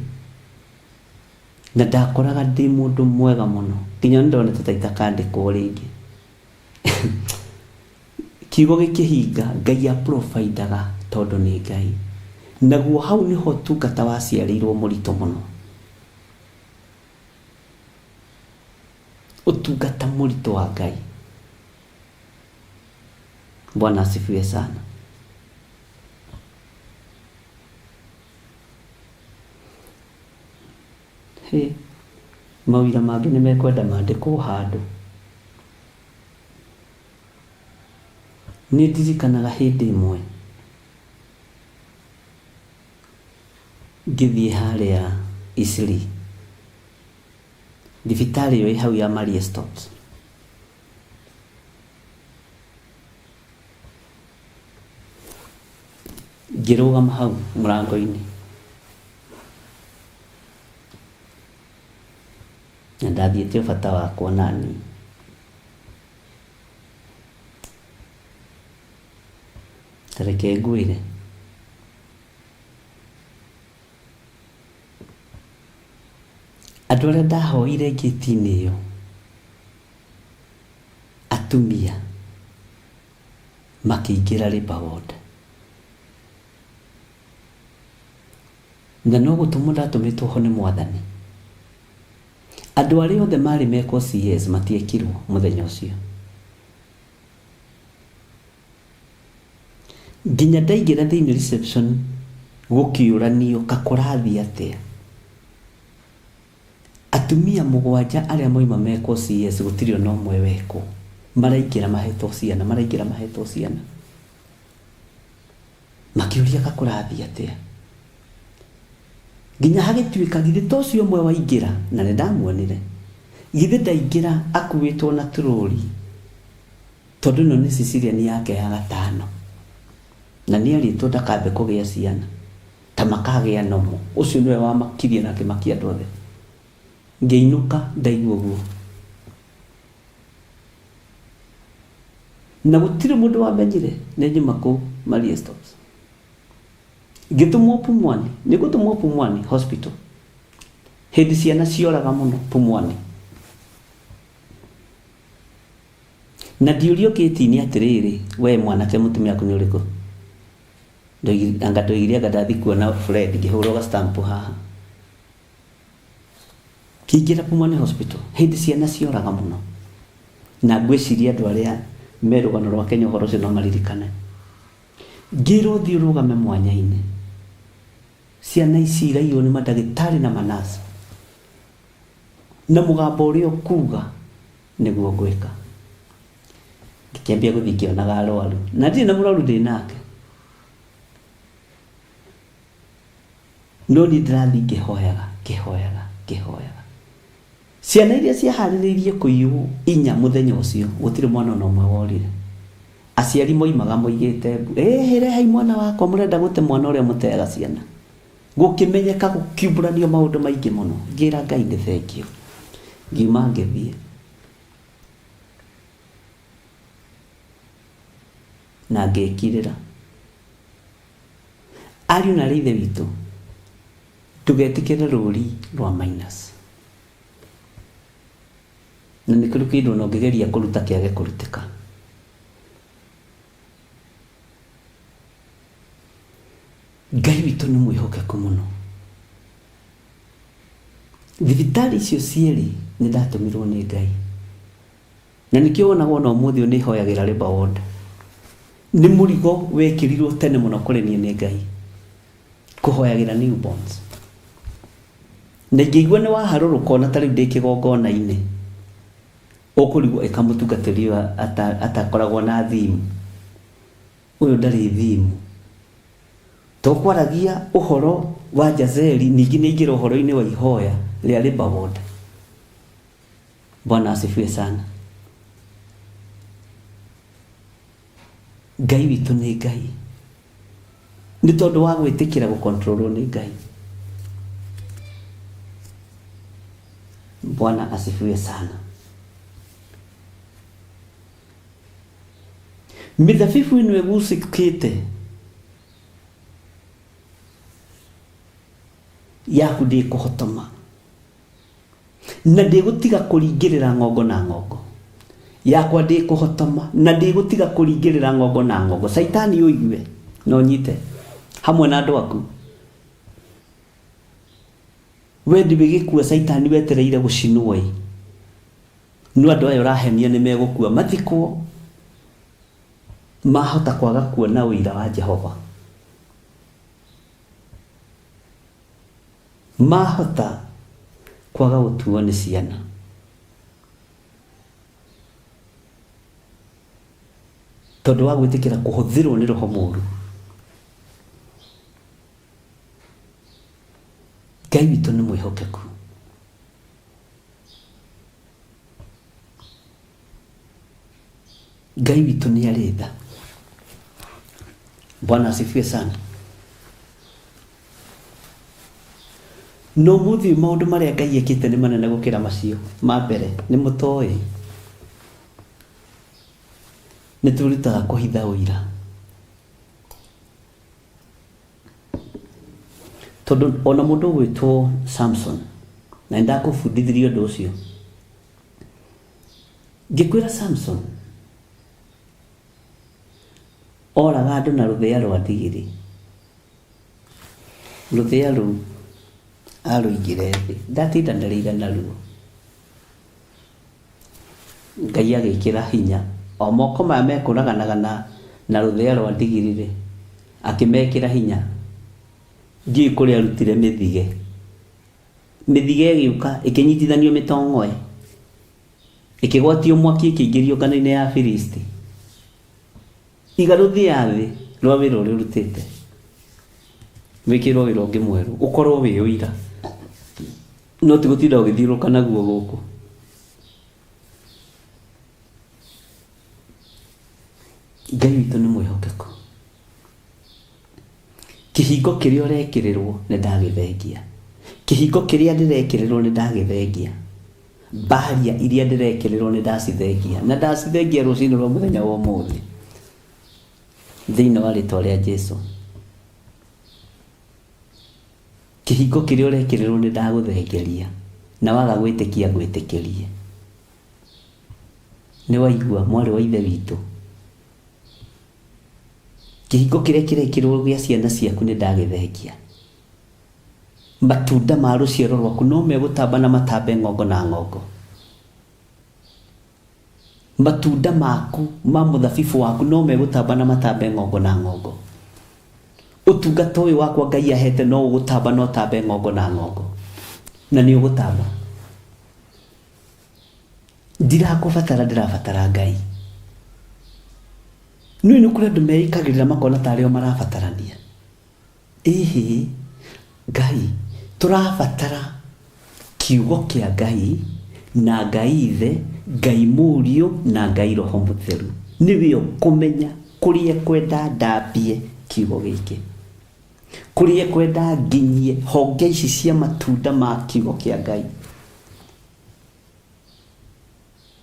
na ndakoraga ndĩ mũndũ mwega mũno nginya nĩndonete ta itakandĩkwo rĩngĩ. Kiugo gĩkĩhinga, Ngai aprovidaga tondũ nĩ Ngai, naguo hau nĩho ũtungata waciarĩirwo mũritũ mũno, ũtungata mũritũ wa Ngai. Bwana asifiwe sana. Mawĩra mangĩ nĩ mekwenda mandĩkwo handũ. Nĩ ndirikanaga hĩndĩ ĩmwe ngĩthiĩ harĩa Isili, thibitarĩ ĩyo ĩ hau ya Maria Stops, ngĩrũgama hau mũrango-inĩ na ndathiĩte bata wakwa nani. Reke ngwĩre andũ arĩa ndahoire ngĩti-inĩ ĩyo, atumia makĩingĩra labor ward, na no gũtũmwo ndatũmĩtwo ho nĩ Mwathani. Andũ arĩa othe marĩ mekwo CS matiekirwo mũthenya ũcio, nginya ndaingĩra thĩinĩ reception gũkĩũranio kakũrathi atĩa. Atumia 7 arĩa moima mekwo CS gũtirĩ ona ũmwe wekwo, maraingĩra mahetwo ciana, maraingĩra mahetwo ciana, makĩũria kakũrathi atĩa. Nginya hagĩtuĩka githĩ ta ũcio ũmwe waingĩra, na nĩ ndamuonire, githĩ ndaingĩra akuĩtwo na turori, tondũ ĩno nĩ Cecilia nĩ yake ya 5 na nĩ arĩtwo ndakambe kũgĩa ciana ta makagĩa nomo. Ũcio nĩwe wamakirie na akĩmakia andũ othe. Ngĩinũka ndaigua ũguo, na gũtirĩ mũndũ wamenyire nĩ nyuma kũu Maria Stops. Ngĩtũmwo Pumwani, nĩ gũtũmwo Pumwani hospital hĩndĩ ciana cioraga mũno Pumwani. na ndiurio kitini atiriri we mwanake mutumia ku ni uriku anga ndoigire anga ndathi kuona Fred ngihurwo ga stamp haha kingira Pumwani Hospital hindi ciana cioraga muno na ngwiciria andu aria merugano rwa Kenya horo cio no maririkane ngiro thi rugame mwanya-ini ciana ici iraiywo ni madagitari na manasi na mugambo uria kuga niguo gwika kiambia guthi kionaga arwaru na ndi na muraru ndi nake no ni ndirathi kihoyaga ciana iria ciahaririirie kuiyu inya muthenya ucio gutire mwana no mwe worire aciari moimaga moigite rehai mwana wakwa murenda gute mwana uria mutega ciana gukimenyeka gukiburanio maundu maingi muno ngira Ngai ndi thengio ngiuma ngithie na ngekirira ariu na rithe witu tugetikire ruri rwa minus na nikuru kindu no ngegeria kuruta kiage kurutika Ngai witu ni mwihokeku muno thibitari icio cieri ni ndatumirwo ni Ngai na nikio wonagwo no muthi ni hoyagira Labour Ward ni murigo wekirirwo tene muno kuri ni Ngai kuhoyagira newborns na ngigwa ni waharuruka na tari ndikigongona-ini ukurigwo ikamutungatiriwa atakoragwo na thimu uyu ndari thimu tokwaragia uhoro wa Jazeli ningi ningira uhoro-ini wa ihoya ria Labour Ward. Bwana asifiwe sana. Ngai witu ni Ngai ni tondu wa gwitikira gukontrolwo ni Ngai. Bwana asifiwe sana. Mithabibu ino egucikite yaku ndi kuhotoma na ndigutiga kuringirira ng'ongo na ng'ongo yakwa ndi kuhotoma na ndigutiga kuringirira ng'ongo na ng'ongo Saitani uigue no nyite hamwe na andu aku we ndibigikua Saitani wetereire gucinwo no andu ayo rahemia ni megukua mathikwo mahota kwaga kuona uira wa Jehova mahota kwaga gutuo ni ciana tondu wa gwitikira kuhuthirwo ni roho muru. Ngai witu ni mwihokeku Ngai witu ni aritha. Bwana asifiwe sana. No muthi maundu maria Ngai ekite ni manene gukira macio ma mbere ni mutoi ni turutaga kuhitha uira tondu ona mundu gwitwo Samson na ndakufundithirio ndu ucio ngikwira Samson oraga andu na ruthia rwa ndigiri ruthia ru aruigire thi ndatinda ndarira naruo Ngai agikira hinya o moko ma mekuraganaga na ruthia rwa ndigiri akimekira hinya ngi kuri arutire mithige igiuka ikinyitithanio mitongoe ikigwatio mwaki ikiingirio kana-ini ya Filisti igaruthia thi rwa wira uria urutite wikirwo wira ungi mweru ukorwo wi uira no tigutinda ugithiruka naguo guku Ngai witu ni mwihokeku kihingo kiria urekirirwo ni ndagithengia kihingo kiria ndirekirirwo ni ndagithengia baharia iria ndirekirirwo ni ndacithengia na ndacithengia rucini rwa muthenya wa umuthi thiini wa ritwa ria Jesu kihingo kiria urekirirwo ni ndaguthengeria na waga gwitikia gwitikirie nĩ waigua mwarĩ wa ithe witũ, kĩhingo kĩrĩa kĩrekĩrwo gĩa ciana ciaku nĩ ndagĩthengia. Matunda ma rũciaro rwaku no megũtamba na matambe ng'ongo na ng'ongo. Matunda maku ma mũthabibũ waku no megũtamba na matambe ng'ongo na ng'ongo. Ũtungata ũyũ wakwa Ngai ahete no ũgũtamba no tambe ng'ongo na ng'ongo, na nĩ ũgũtamba. Ndirakũbatara, ndĩrabatara Ngai. Nĩ kũrĩ andũ meikagĩrĩra makona tarĩo marabatarania. Ĩhĩ, Ngai, tũrabatara kiugo kĩa Ngai na Ngai Ithe, Ngai Mũriũ na Ngai Roho Mũtheru. Nĩwe ũkũmenya kũrĩa kwenda ndambie kiugo gĩkĩ, kũrĩa kwenda nginyie honge ici cia matunda ma kiugo kĩa Ngai,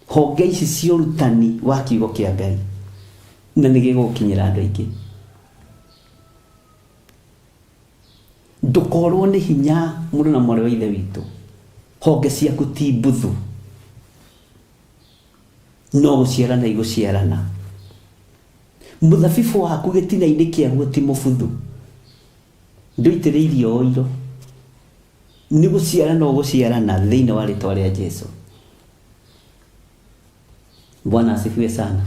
honge ici cia ũrutani wa kiugo kĩa Ngai, na nĩ gĩgũkinyĩra andũ aingĩ. Ndũkorwo nĩ hinya mũndũ na mwarĩ wa ithe witũ, honge ciaku ti mbuthu, no gũciarana igũciarana. Mũthabibũ waku gĩtina-inĩ kĩaguo ti mũbuthu, ndũitĩrĩirio oiro, nĩ gũciarana ũgũciarana thĩinĩ wa rĩtwa rĩa Jesũ. Bwana asifiwe sana.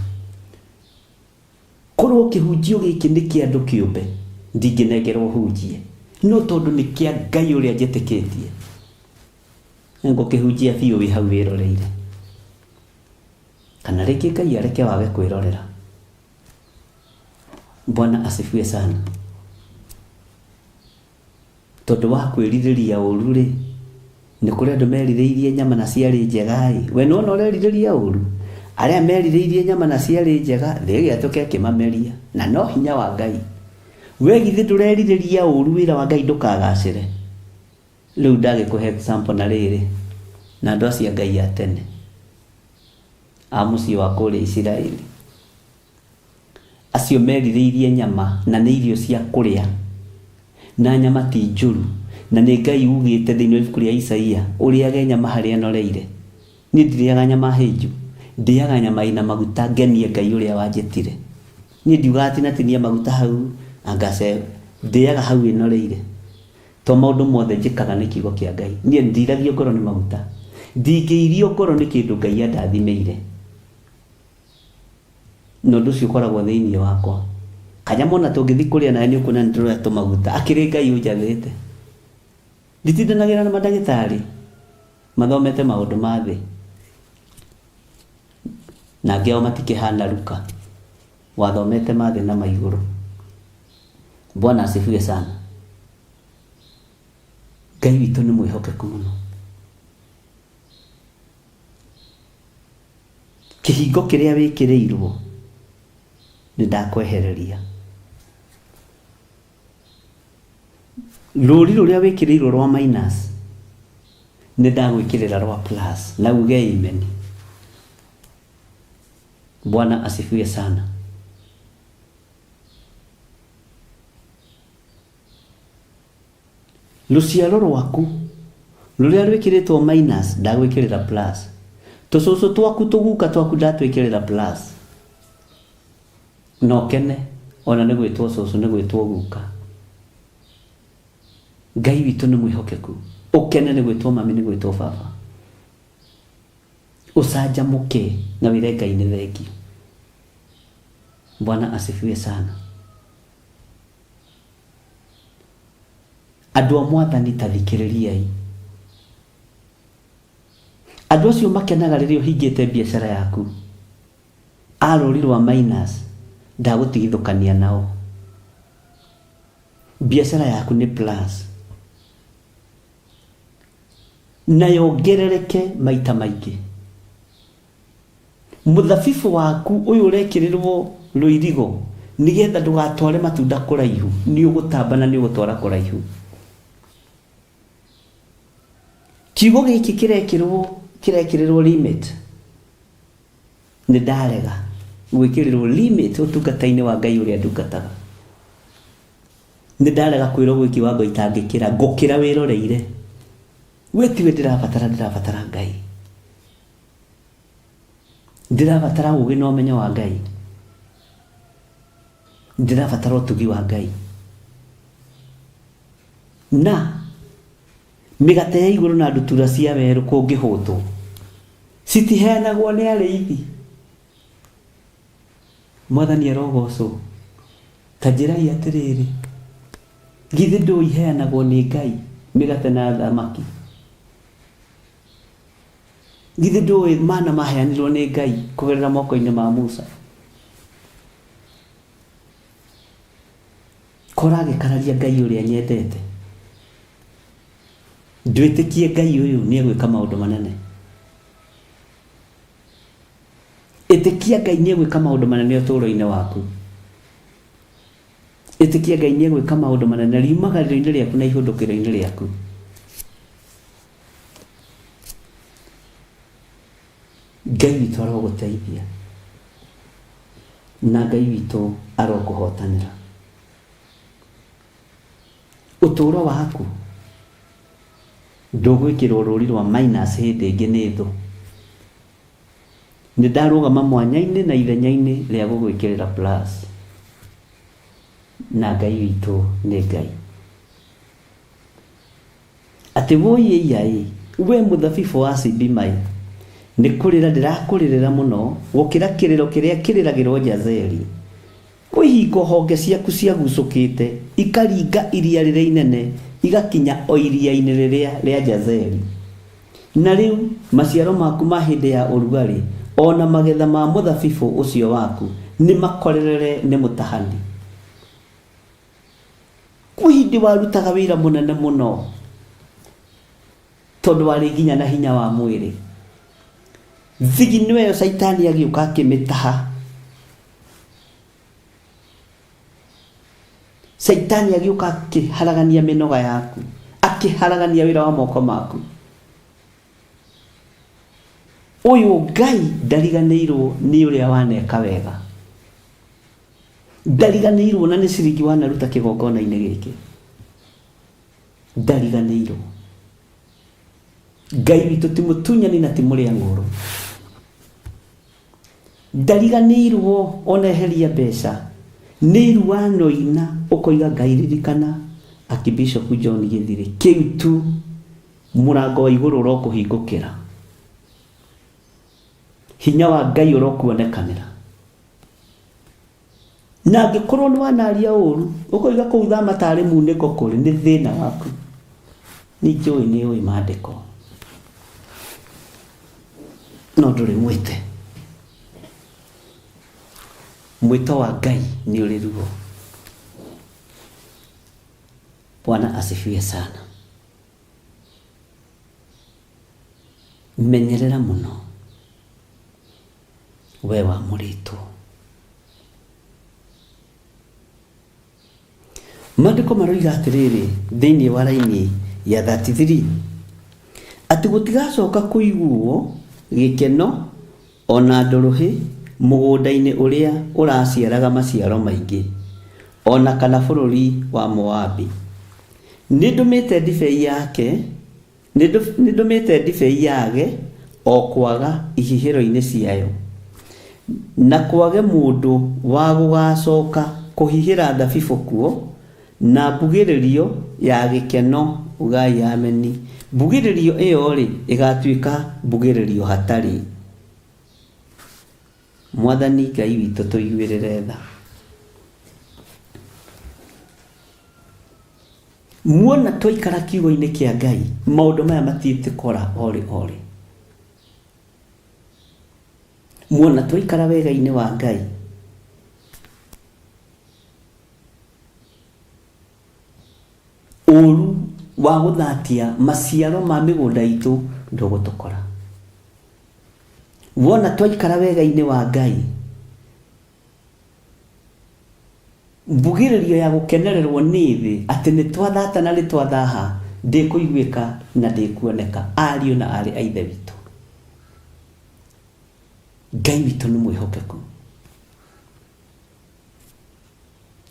Korwo kĩhunjio gĩkĩ nĩ kĩa andũ kĩũmbe, ndingĩnengerwo hunjie, no tondũ nĩ kĩa Ngai ũrĩa njĩtĩkĩtie, ngũkĩhunjia biũ wĩ hau wĩroreire. Kana rĩngĩ Ngai areke wage kwĩrorera. Bwana asifiwe sana. Tondũ wa kwĩrirĩria ũru rĩ, nĩ kũrĩ andũ merirĩirie nyama na ciarĩ njega ĩ, we nĩwona ũrerirĩria ũru. Arĩa merirĩirie nyama na ciarĩ njega, thĩ gĩatũke akĩmameria, na no hinya wa Ngai. We githĩ ndũrerirĩria ũru, wĩra wa Ngai ndũkagacĩre. Rĩu ndagĩkũhe example na rĩrĩ, na andũ acio Ngai a tene a mũciĩ wa kũrĩa Isiraeli, acio merirĩirie nyama na nĩ irio cia kũrĩa, na nyama ti njũru, na nĩ Ngai ugĩte thĩinĩ wa ibuku rĩa Isaia, ũrĩage nyama harĩa anoreire. Niĩ ndirĩaga nyama hĩnju, ndĩaga nyama ina maguta, ngenie Ngai ũrĩa wanjĩtire. Niĩ ndiugaga tinatinia maguta hau, angace ndĩaga hau ĩnoreire. To maũndũ mothe njĩkaga nĩ kiugo kĩa Ngai. Niĩ ndiragio ngoro nĩ maguta, ndingĩirio ngoro nĩ kĩndũ Ngai andathimĩire. No ũndũ ũcio ũkoragwo thĩinĩ wakwa. Kanyamũ ona tũngĩthiĩ kũrĩa nawe nĩ ũkuona nĩndĩroya tũmaguta, akĩrĩ Ngai ũnjathĩte. Nditindanagĩra na mandagĩtarĩ mathomete maũndũ ma thĩ, na angĩ ao matikĩhana Luka, wathomete ma thĩ na ma igũrũ. Bwana asifiwe sana. Ngai witũ nĩ mwĩhokeku mũno. Kĩhingo kĩrĩa wĩkĩrĩirwo nĩ ndakwehereria. Rũri rũrĩa wĩkĩrĩirwo rwa minus nĩ ndagwĩkĩrĩra rwa plus, na uge amen. Bwana asifiwe sana. Luciaro rwaku rũrĩa rwĩkĩrĩtwo minus ndagwĩkĩrĩra plus. Tũcũcũ twaku tũguka twaku ndatwĩkĩrĩra plus. No kene ona nĩ gwĩtwo cũcũ, nĩ gwĩtwo guka. Ngai witũ nĩ mwĩhokeku. Ũkene nĩ gwĩtwo mami, nĩ gwĩtwo baba. Ũcanjamũke na wĩre Ngai nĩ thengio. Bwana asifiwe sana. Andũ a Mwathani ta thikĩrĩriai. Andũ acio makenaga rĩrĩa ũhingĩte biacara yaku. Arũri rwa minus ndagũtigithũkania nao. Biacara yaku nĩ plus, na yongerereke maita maingĩ. Mũthabibũ waku ũyũ ũrekĩrĩrwo rũirigo nĩgetha ndũgatware matunda kũraihu, nĩ ũgũtamba na nĩ ũgũtwara kũraihu. Kiugo gĩkĩ kĩrekĩrĩrwo limit, nĩ ndarega gwĩkĩrĩrwo limit ũtungata-inĩ wa Ngai ũrĩa ndungataga. Nĩ ndarega kwĩrwo gwĩ kiwango itangĩkĩra, ngũkĩra wĩroreire. We tiwe ndĩrabatara Ngai. ndirabatara ugi na umenyo wa Ngai, ndirabatara utugi wa Ngai. Na migate ya iguru na ndutura cia weru kungihutwo citiheanagwo ni arĩithi. Mwathani arogocwo. Tanjirai atiriri, githĩ ndũiheanagwo nĩ Ngai migate na thamaki? Githĩ ndũĩ mana maheanirwo nĩ Ngai kũgerera moko-inĩ ma Musa? Koragĩkararia Ngai ũrĩa nyendete, ndwĩtĩkie Ngai ũyũ nĩegwĩka maũndũ manene. Ĩtĩkia Ngai nĩegwĩka maũndũ manene ũtũũro-inĩ waku. Ĩtĩkia Ngai nĩegwĩka maũndũ manene riumagarĩro-inĩ rĩaku na ihũndũkĩro-inĩ rĩaku. Ngai witũ arogũteithia na Ngai witũ arokũhotanĩra. Ũtũũro waku ndũgwĩkĩrwo rũũri rwa minus hĩndĩ ĩngĩ nĩ thũ. Nĩndarũgama mwanya-inĩ na ithenya-inĩ rĩa gũgwĩkĩrĩra plus. Na Ngai witũ nĩ Ngai. Atĩ woiya we mũthabibũ wa Sibimai, nĩ kũrĩra ndĩrakũrĩrĩra mũno gũkĩra kĩrĩro kĩrĩa kĩrĩragĩrwo Jazeri. Kwĩhingo honge ciaku ciagucũkĩte ikaringa iria rĩrĩa inene igakinya o iria-inĩ rĩrĩa rĩa Jazeri. Na rĩu maciaro maku ma hĩndĩ ya ũrugarĩ ona magetha ma mũthabibũ ũcio waku nĩ makorerere nĩ mũtahani. Kwĩhĩndĩ warutaga wĩra mũnene mũno tondũ warĩ nginya na hinya wa mwĩrĩ. Thigino ĩyo Saitani agĩũka akĩmĩtaha. Saitani agĩũka akĩharagania mĩnoga yaku, akĩharagania wĩra wa moko maku. Ũyũ Ngai ndariganĩirwo nĩ ũrĩa waneka wega. Ndariganĩirwo na nĩ ciringi wanaruta kĩgongona-inĩ gĩkĩ. Ndariganĩirwo. Ngai witũ ti mũtunyani na ti mũrĩa ng'ũrũ. Ndariganĩirwo ona eheria mbeca. Nĩ iruano ina ũkoiga Ngai ririkana Archbishop John Gĩthirĩ. Kĩu tu mũrango wa igũrũ ũrokũhingũkĩra. Hinya wa Ngai ũrokuonekanĩra. Na angĩkorwo nĩ wanaria ũru ũkoiga kũu thama tarĩ munĩko kũrĩ, nĩ thĩna waku. Nĩnjũĩ nĩ ũĩ maandĩko no ndũrĩ mwĩte. Mwĩto wa Ngai nĩ ũrĩ ruo. Bwana asifiwe sana. Menyerera mũno we wa mũrĩtwo. Maandĩko maroiga atĩrĩrĩ thĩinĩ wa raini ya 33 atĩ gũtigacoka kũiguo gĩkeno ona ndũrũhĩ mũgũnda-inĩ ũrĩa ũraciaraga maciaro maingĩ ona kana bũrũri wa Moabi. Nĩndũmĩte ndibei yake, nĩndũmĩte ndibei yage o kwaga ihihĩro-inĩ ciayo, na kwage mũndũ wa gũgacoka kũhihĩra thabibũ kuo, na mbugĩrĩrio ya gĩkeno Ngai ameni. Mbugĩrĩrio ĩyo rĩ ĩgatuĩka mbugĩrĩrio hatarĩ. Mwathani Ngai witũ tũiguĩrĩre tha. Muona twaikara kiugo-inĩ kĩa Ngai maũndũ maya matiĩtĩkora orĩ orĩ. Muona twaikara wega-inĩ wa Ngai ũru wa gũthatia maciaro ma mĩgũnda itũ ndũgũtũkora. Wona twaikara wega-inĩ wa Ngai mbugĩrĩrio ya gũkenererwo nĩ thĩ atĩ nĩ twathata na nĩ twathaha ndĩkũiguĩka na ndĩkuoneka. Ariũ na arĩ a Ithe witũ, Ngai witũ nĩ mwĩhokeku.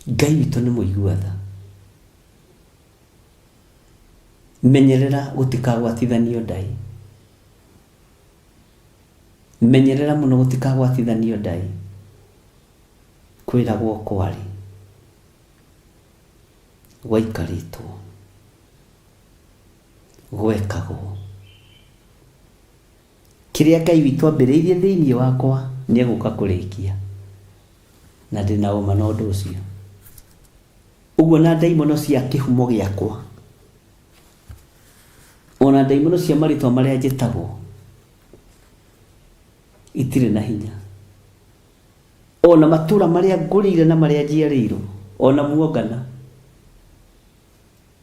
Ngai witũ nĩ mũigua tha. Menyerera gũtikagwatithanio ndai. menyerera muno gutikagwatithanio ndai kwiragwo kwari gwaikaritwo gwekagwo kiria Ngai witũ ambĩrĩirie thĩinĩ wakwa nĩ egũka kũrĩkia na ndĩna ũma na ũndũ ũcio. Ũguo na ndaimono cia kĩhumo gĩakwa, ona ndaimono cia marĩtwa marĩa njĩtagwo itirĩ na hinya, ona matũra marĩa ngũrĩire na marĩa njiarĩirwo, ona muongana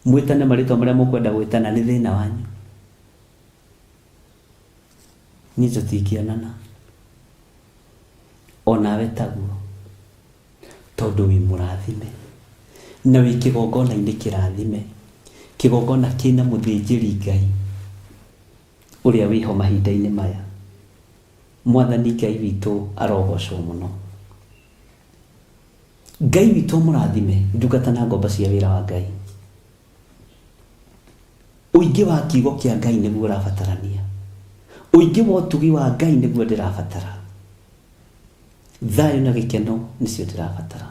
mwĩtane marĩtwa marĩa mũkwenda gwĩtana nĩ thĩna wanyu. Niĩ tũtingĩonana onawe taguo, tondũ wĩ mũrathime na wĩ kĩgongona-inĩ kĩrathime, kĩgongona kĩna mũthĩnjĩri Ngai ũrĩa wĩho mahinda-inĩ maya. Mwathani Ngai witũ arogocwo mũno. Ngai witũ mũrathime, ndungata na ngomba cia wĩra wa Ngai. Ũingĩ wa kiugo kĩa Ngai nĩguo ũrabatarania, ũingĩ wa ũtugi wa Ngai nĩguo ndĩrabatara, thayũ na gĩkeno nĩcio ndĩrabatara.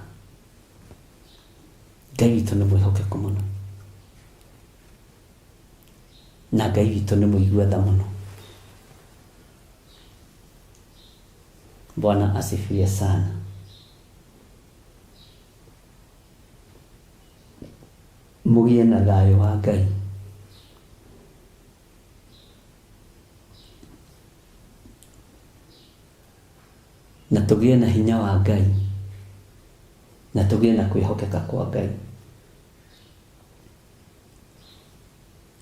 Ngai witũ nĩ mwĩhokeku mũno, na Ngai witũ nĩ mũigua tha mũno. Bwana asifiwe sana. Mũgĩe na thayũ wa Ngai. Na tũgĩe na hinya wa Ngai, na tũgĩe na kwĩhokeka kwa Ngai.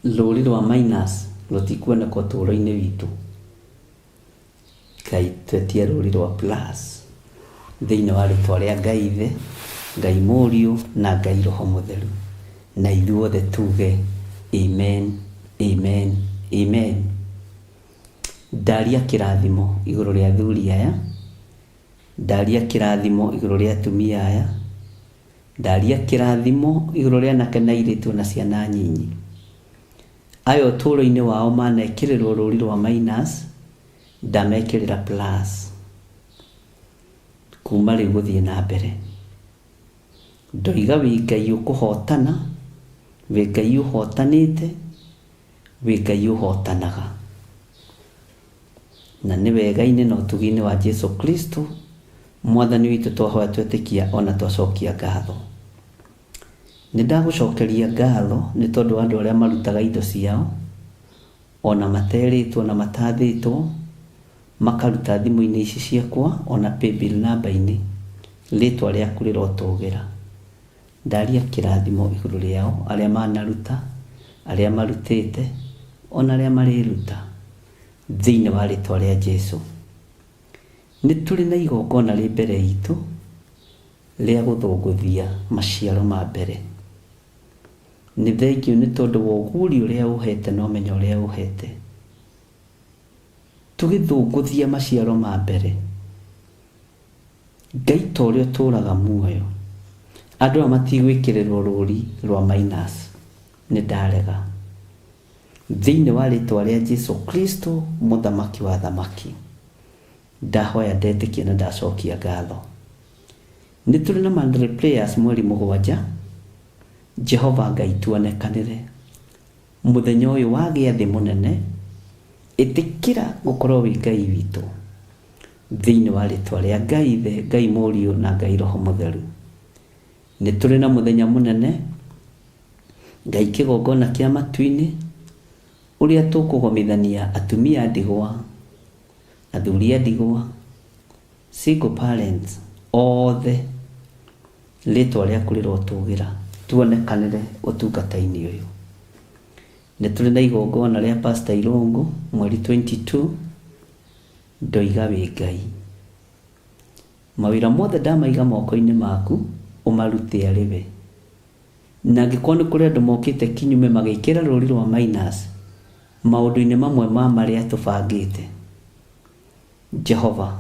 Rũri rwa minus rũtikuoneka ũtũũro-inĩ witũ. Ngai twetie rũri rwa plus thĩinĩ wa rĩtwa rĩa Ngai Ithe, Ngai Mũriũ na Ngai Roho Mũtheru, na ithuothe tuge amen, amen, amen. Ndaria kĩrathimo igũrũ rĩa athuri aya, ndaria kĩrathimo igũrũ rĩa atumia aya, ndaria kĩrathimo igũrũ rĩa anake na airĩtu na ciana nyinyi. Aya ũtũũro-inĩ wao manekĩrĩrwo rũri rwa minus, ndamekĩrĩra plus. Kuma rĩu gũthiĩ na mbere, ndoiga wĩ Ngai ũkũhotana, wĩ Ngai ũhotanĩte, wĩ Ngai ũhotanaga, na nĩ wega-inĩ na ũtugi-inĩ wa Jesu Kristo Mwathani witũ twahoya twetĩkia ona twacokia ngatho. Nĩ ndagũcokeria ngatho nĩ tondũ wa andũ arĩa marutaga indo ciao ona materĩtwo na matathĩtwo, makaruta thimũ-inĩ ici ciakwa ona paybill namba-inĩ, rĩtwa rĩaku rĩrotũgĩra. Ndaria kĩrathimo igũrũ rĩao, arĩa manaruta, arĩa marutĩte, ona arĩa marĩruta, thĩinĩ wa rĩtwa rĩa Jesu. Nĩ tũrĩ na igongona rĩ mbere itũ rĩa gũthũngũthia maciaro ma mbere. Nĩ thengiũ nĩ tondũ wa ũguri ũrĩa ũhete na ũmenyo ũrĩa ũhete. Tũgĩthũngũthia maciaro ma mbere, Ngai ta ũrĩa ũtũũraga muoyo, andũ aya matigwĩkĩrĩrwo rũri rwa minus, nĩ ndarega. Thĩinĩ wa rĩtwa rĩa Jesu Kristo mũthamaki wa thamaki, ndahoya ndetĩkia na ndacokia ngatho. Nĩ tũrĩ na mandatory prayers mweri 7. Jehova Ngai tuonekanĩre mũthenya ũyũ wa gĩathĩ mũnene, ĩtĩkĩra gũkorwo wĩ Ngai witũ thĩinĩ wa rĩtwa rĩa Ngai Ithe, Ngai Mũriũ na Ngai Roho Mũtheru. Nĩ tũrĩ na mũthenya mũnene, Ngai kĩgongona kĩa matu-inĩ ũrĩa tũkũgomithania atumia a ndigwa, athuri a ndigwa, single parents othe, rĩtwa rĩaku rĩrotũgĩra, tuonekanĩre ũtungata-inĩ ũyũ. Nĩ tũrĩ na igongona rĩa Pastor Irũngũ mweri 22, ndoiga wĩ Ngai. Mawĩra mothe ndamaiga moko-inĩ maku, ũmarute arĩ we. Na angĩkorwo nĩ kũrĩ andũ mokĩte kinyume magĩkĩra rũri rwa minus maũndũ-inĩ mamwe ma marĩa tũbangĩte, Jehova,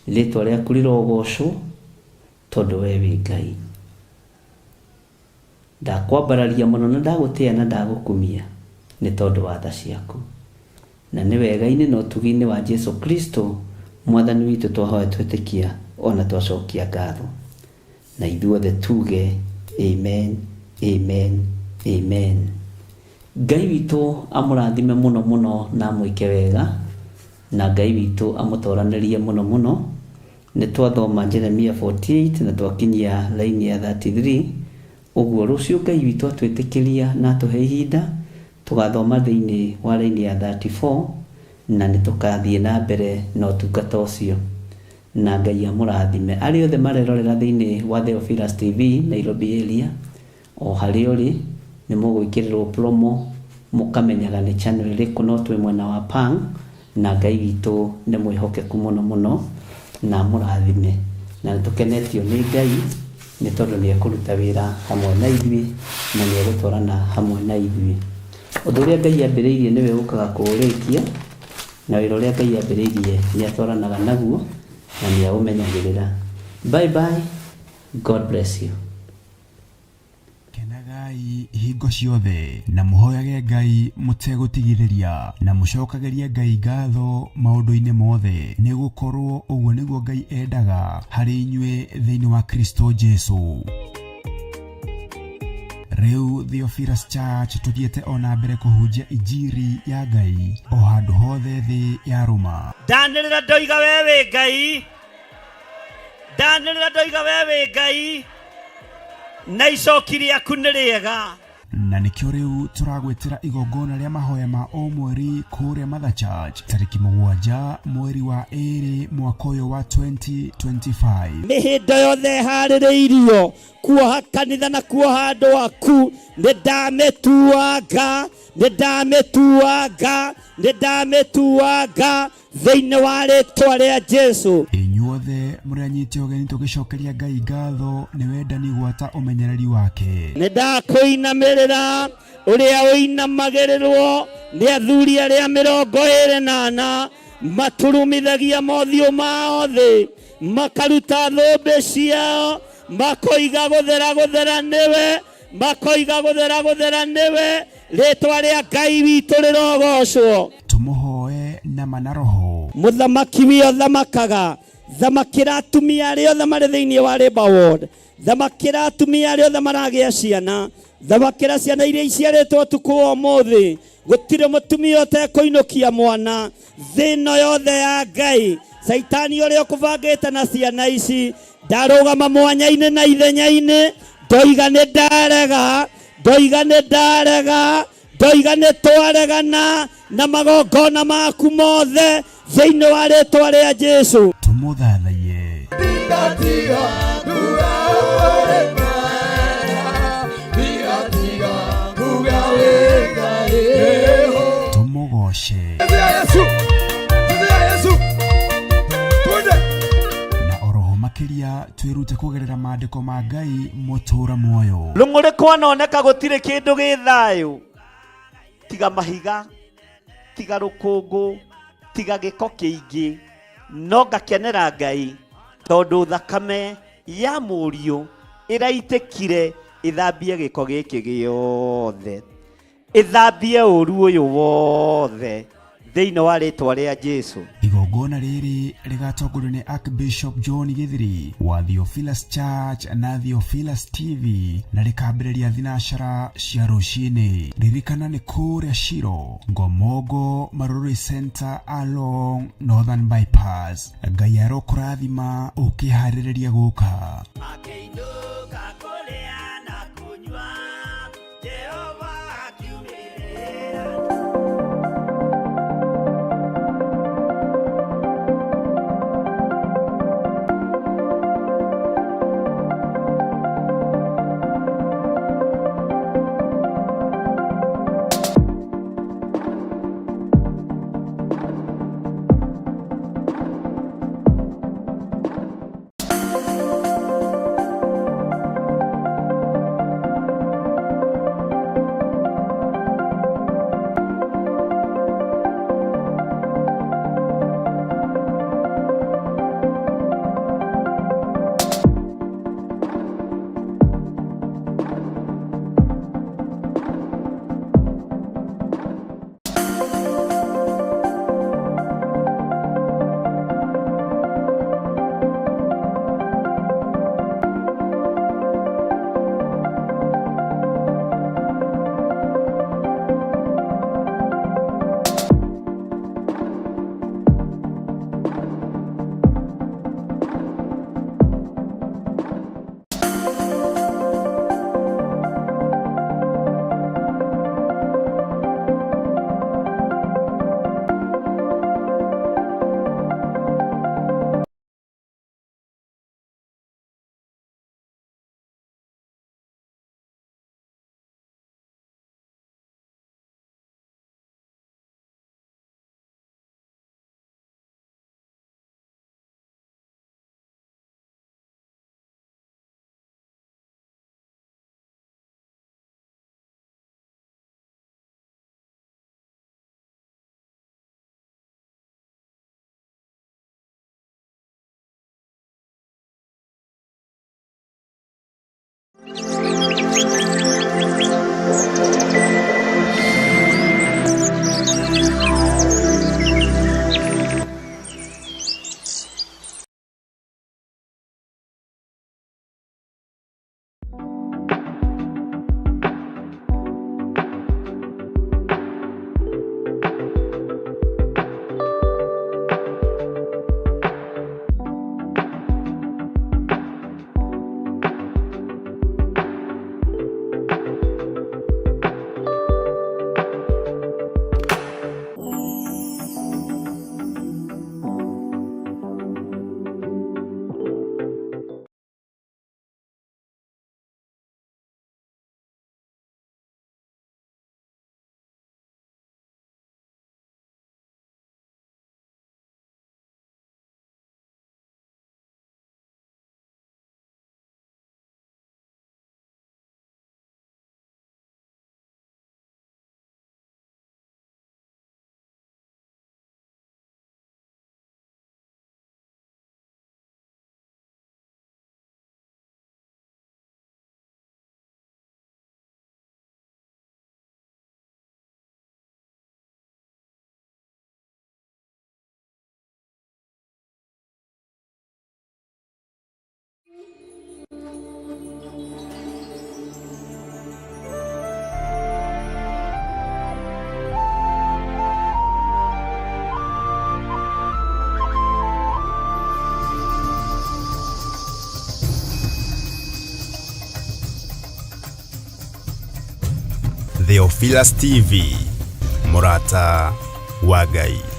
rĩtwa rĩaku rĩrogocwo tondũ we wĩ Ngai. Ndakwambararia mũno na ndagũtĩĩa na ndagũkumia nĩ tondũ wa tha ciaku. na nĩ wega-inĩ na ũtugi-inĩ wa Jesu Kristo mwathani witũ twahoya twĩtĩkia ona twacokia ngatho, na ithuothe tuge amen, amen, amen. Ngai witũ amũrathime mũno mũno na amwĩke wega, na Ngai witũ amũtoranĩrie mũno mũno. Nĩ twathoma Jeremia 48 na twakinyia laini ya 33. Ũguo rũciũ Ngai witũ atwĩtĩkĩria na atũhe ihinda tũgathoma thĩinĩ wa laini ya 34, na nĩ tũkathiĩ na mbere na ũtungata ũcio. Na Ngai amũrathime arĩ othe marerorera thĩinĩ wa Theophilus TV Nairobi area, o harĩ ũrĩ nĩ mũgwĩkĩrĩrwo promo mũkamenyaga nĩ channel ĩrĩkũ, no twĩ mwena wa Pang, na Ngai witũ nĩ mwĩhokeku mũno mũno na mũrathime, na nĩtũkenetio nĩ Ngai nĩ tondũ nĩ ekũruta wĩra hamwe na ithuĩ na nĩ egũtwarana hamwe na ithuĩ. Ũndũ ũrĩa Ngai ambĩrĩirie nĩwe ũkaga kũũrĩkia, na wĩra ũrĩa Ngai ambĩrĩirie nĩ atwaranaga naguo na nĩ aũmenyagĩrĩra. Bye bye, God bless you. Kenagai hingo ciothe na mũhoyage Ngai mũtegũtigithĩria, na mũcokagĩrie Ngai ngatho maũndũ-inĩ mothe, nĩ gũkorwo ũguo nĩguo Ngai endaga harĩ inyuĩ thĩinĩ wa Kristo Jesu. Rĩu Theophilus Church tũthiĩte ona mbere kũhunjia injiri ya Ngai o handũ hothe thĩ ya Roma. Ndanĩrĩra ndoiga we wĩ Ngai, ndanĩrĩra ndoiga we wĩ Ngai, na icoki rĩaku nĩ rĩega. Na nĩkĩo rĩu tũragwĩtĩra igongona rĩa mahoya ma o mweri kũrĩa Mother Church tarĩki 7 mweri wa 2 mwaka ũyũ wa 2025. Mĩhĩndo yothe harĩrĩirio kuoha kanitha na kuoha andũ aku nĩndamĩtuanga, nĩndamĩtuanga, nĩndamĩtuanga thĩinĩ wa rĩtwa rĩa Jesu. Inyuothe mũranyitio ũgeni tũgĩcokeria Ngai ngatho nĩ wendani gwata ũmenyereri wake. Nĩndakũinamĩrĩra ũrĩa ũinamagĩrĩrwo nĩ athuri arĩa 24 maturumithagia mothiũ mao thĩ, makaruta thũmbĩ ciao, makoiga gũthera gũthera nĩwe, makoiga gũthera gũthera nĩwe, rĩtwa rĩa Ngai witũ rĩrogocwo. Tũmũhoe na manaroho. Mũthamaki wĩ thamakaga, thamakĩra atumia arĩa othe marĩ thĩinĩ wa Labour Ward, thamakĩra atumia arĩa othe maragĩa ciana, thamakĩra ciana iria iciarĩtwo ũtukũ wa ũmũthĩ. Gũtirĩ mũtumia ũtekũinũkia mwana thĩno yothe ya Ngai. Saitani ũrĩa ũkũbangĩte na ciana ici ndarũgama mwanya-inĩ na ithenya-inĩ, ndoiga nĩ ndarega, ndoiga nĩ ndarega, ndoiga nĩ twaregana na magongona maku mothe thĩinĩ wa rĩtwa rĩa Jesu. Tũmũthathaiye. Tũmũgoce. Na oroho makĩria twĩrute kũgerera maandĩko ma Ngai mũtũũra muoyo. Rũng'ũrĩ kwanoneka gũtirĩ kĩndũ gĩ thayũ tiga mahiga, tiga rũkũngũ, tiga gĩko kĩingĩ, no ngakenera Ngai tondũ thakame ya mũriũ ĩraitĩkire ĩthambie gĩko gĩkĩ gĩothe, ĩthambie ũru ũyũ wothe thĩinĩ wa rĩtwa rĩa Jesu. Igongona rĩrĩ rĩgatongorio nĩ Archbishop John Githiri wa Theophilus Church na Theophilus TV, na rĩkambĩrĩria thinacara cia rũciinĩ. Ririkana nĩ kũrĩa Shiro, Ngomongo Marũrũ Center along Northern Bypass. Ngai arokũrathima ũkĩharĩrĩria gũka. Theophilus TV, Murata wa Ngai.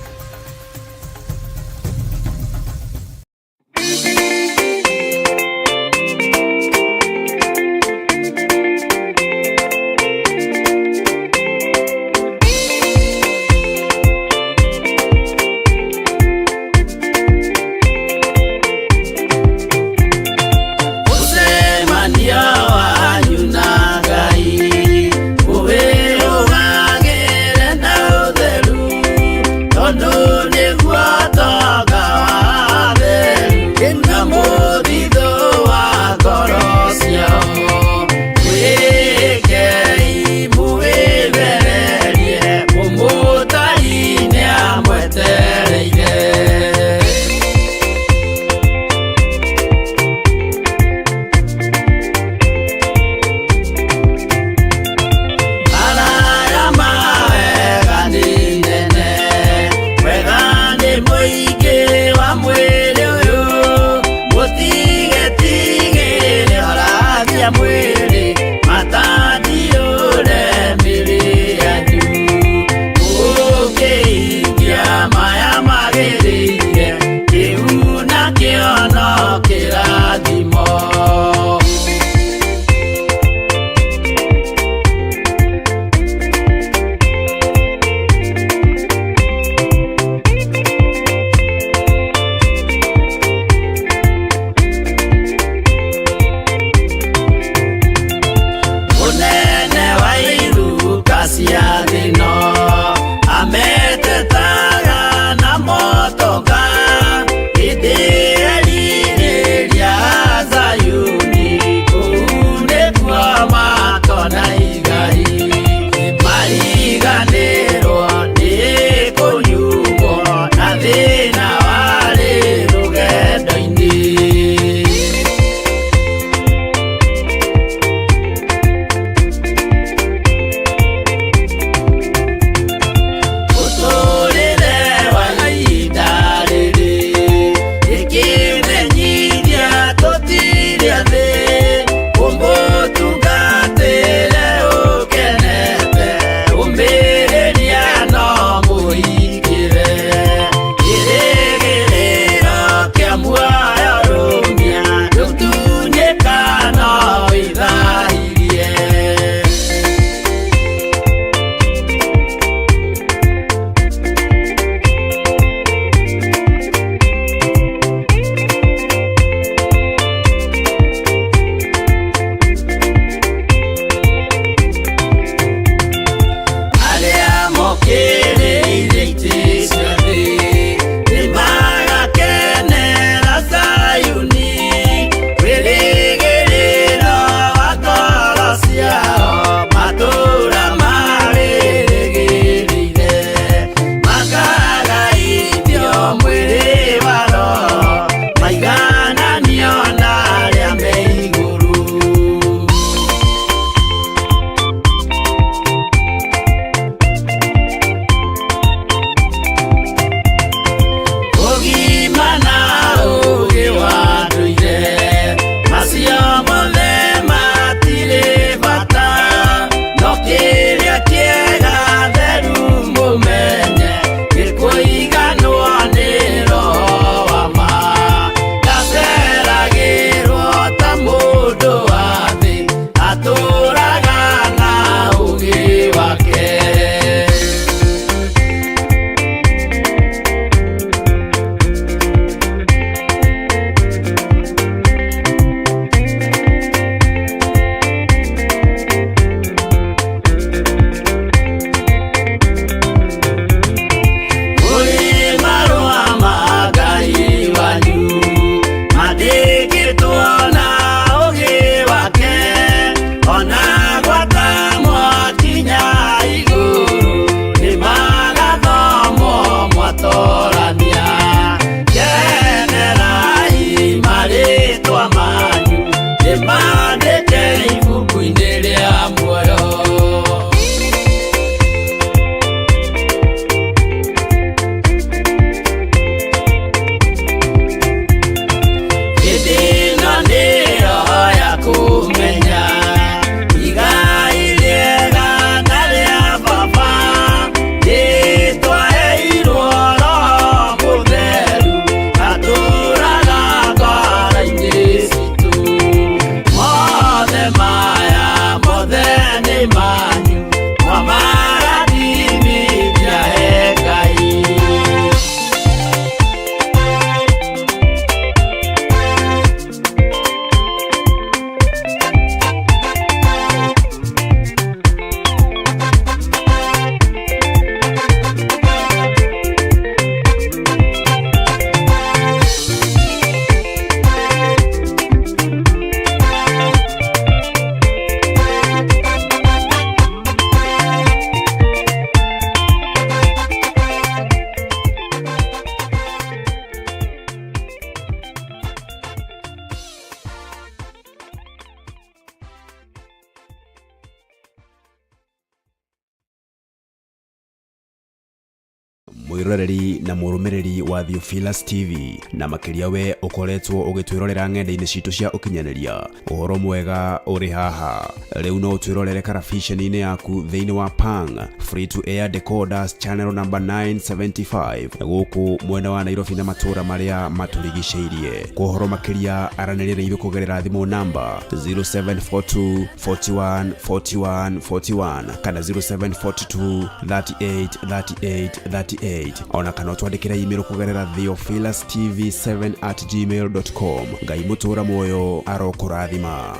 mwiroreri na murumiriri wa Theophilus TV, na makiria we ukoretwo ugitwirorera ng'enda-ini citu cia ukinyaniria. Uhoro mwega uri haha. Riu no twirorere karabiceni-ini yaku thiini wa Pang free to air decoders channel number 975 guku mwena wa Nairobi na matura maria maturigiceirie. Kuhoro makiria aranirire ibe kugerera thimu namba 0742 41 41 41 kana 0742 38 38 38 ona kana twandikira email kugerera theophilustv7@gmail.com. Ngai mutura moyo arokurathima.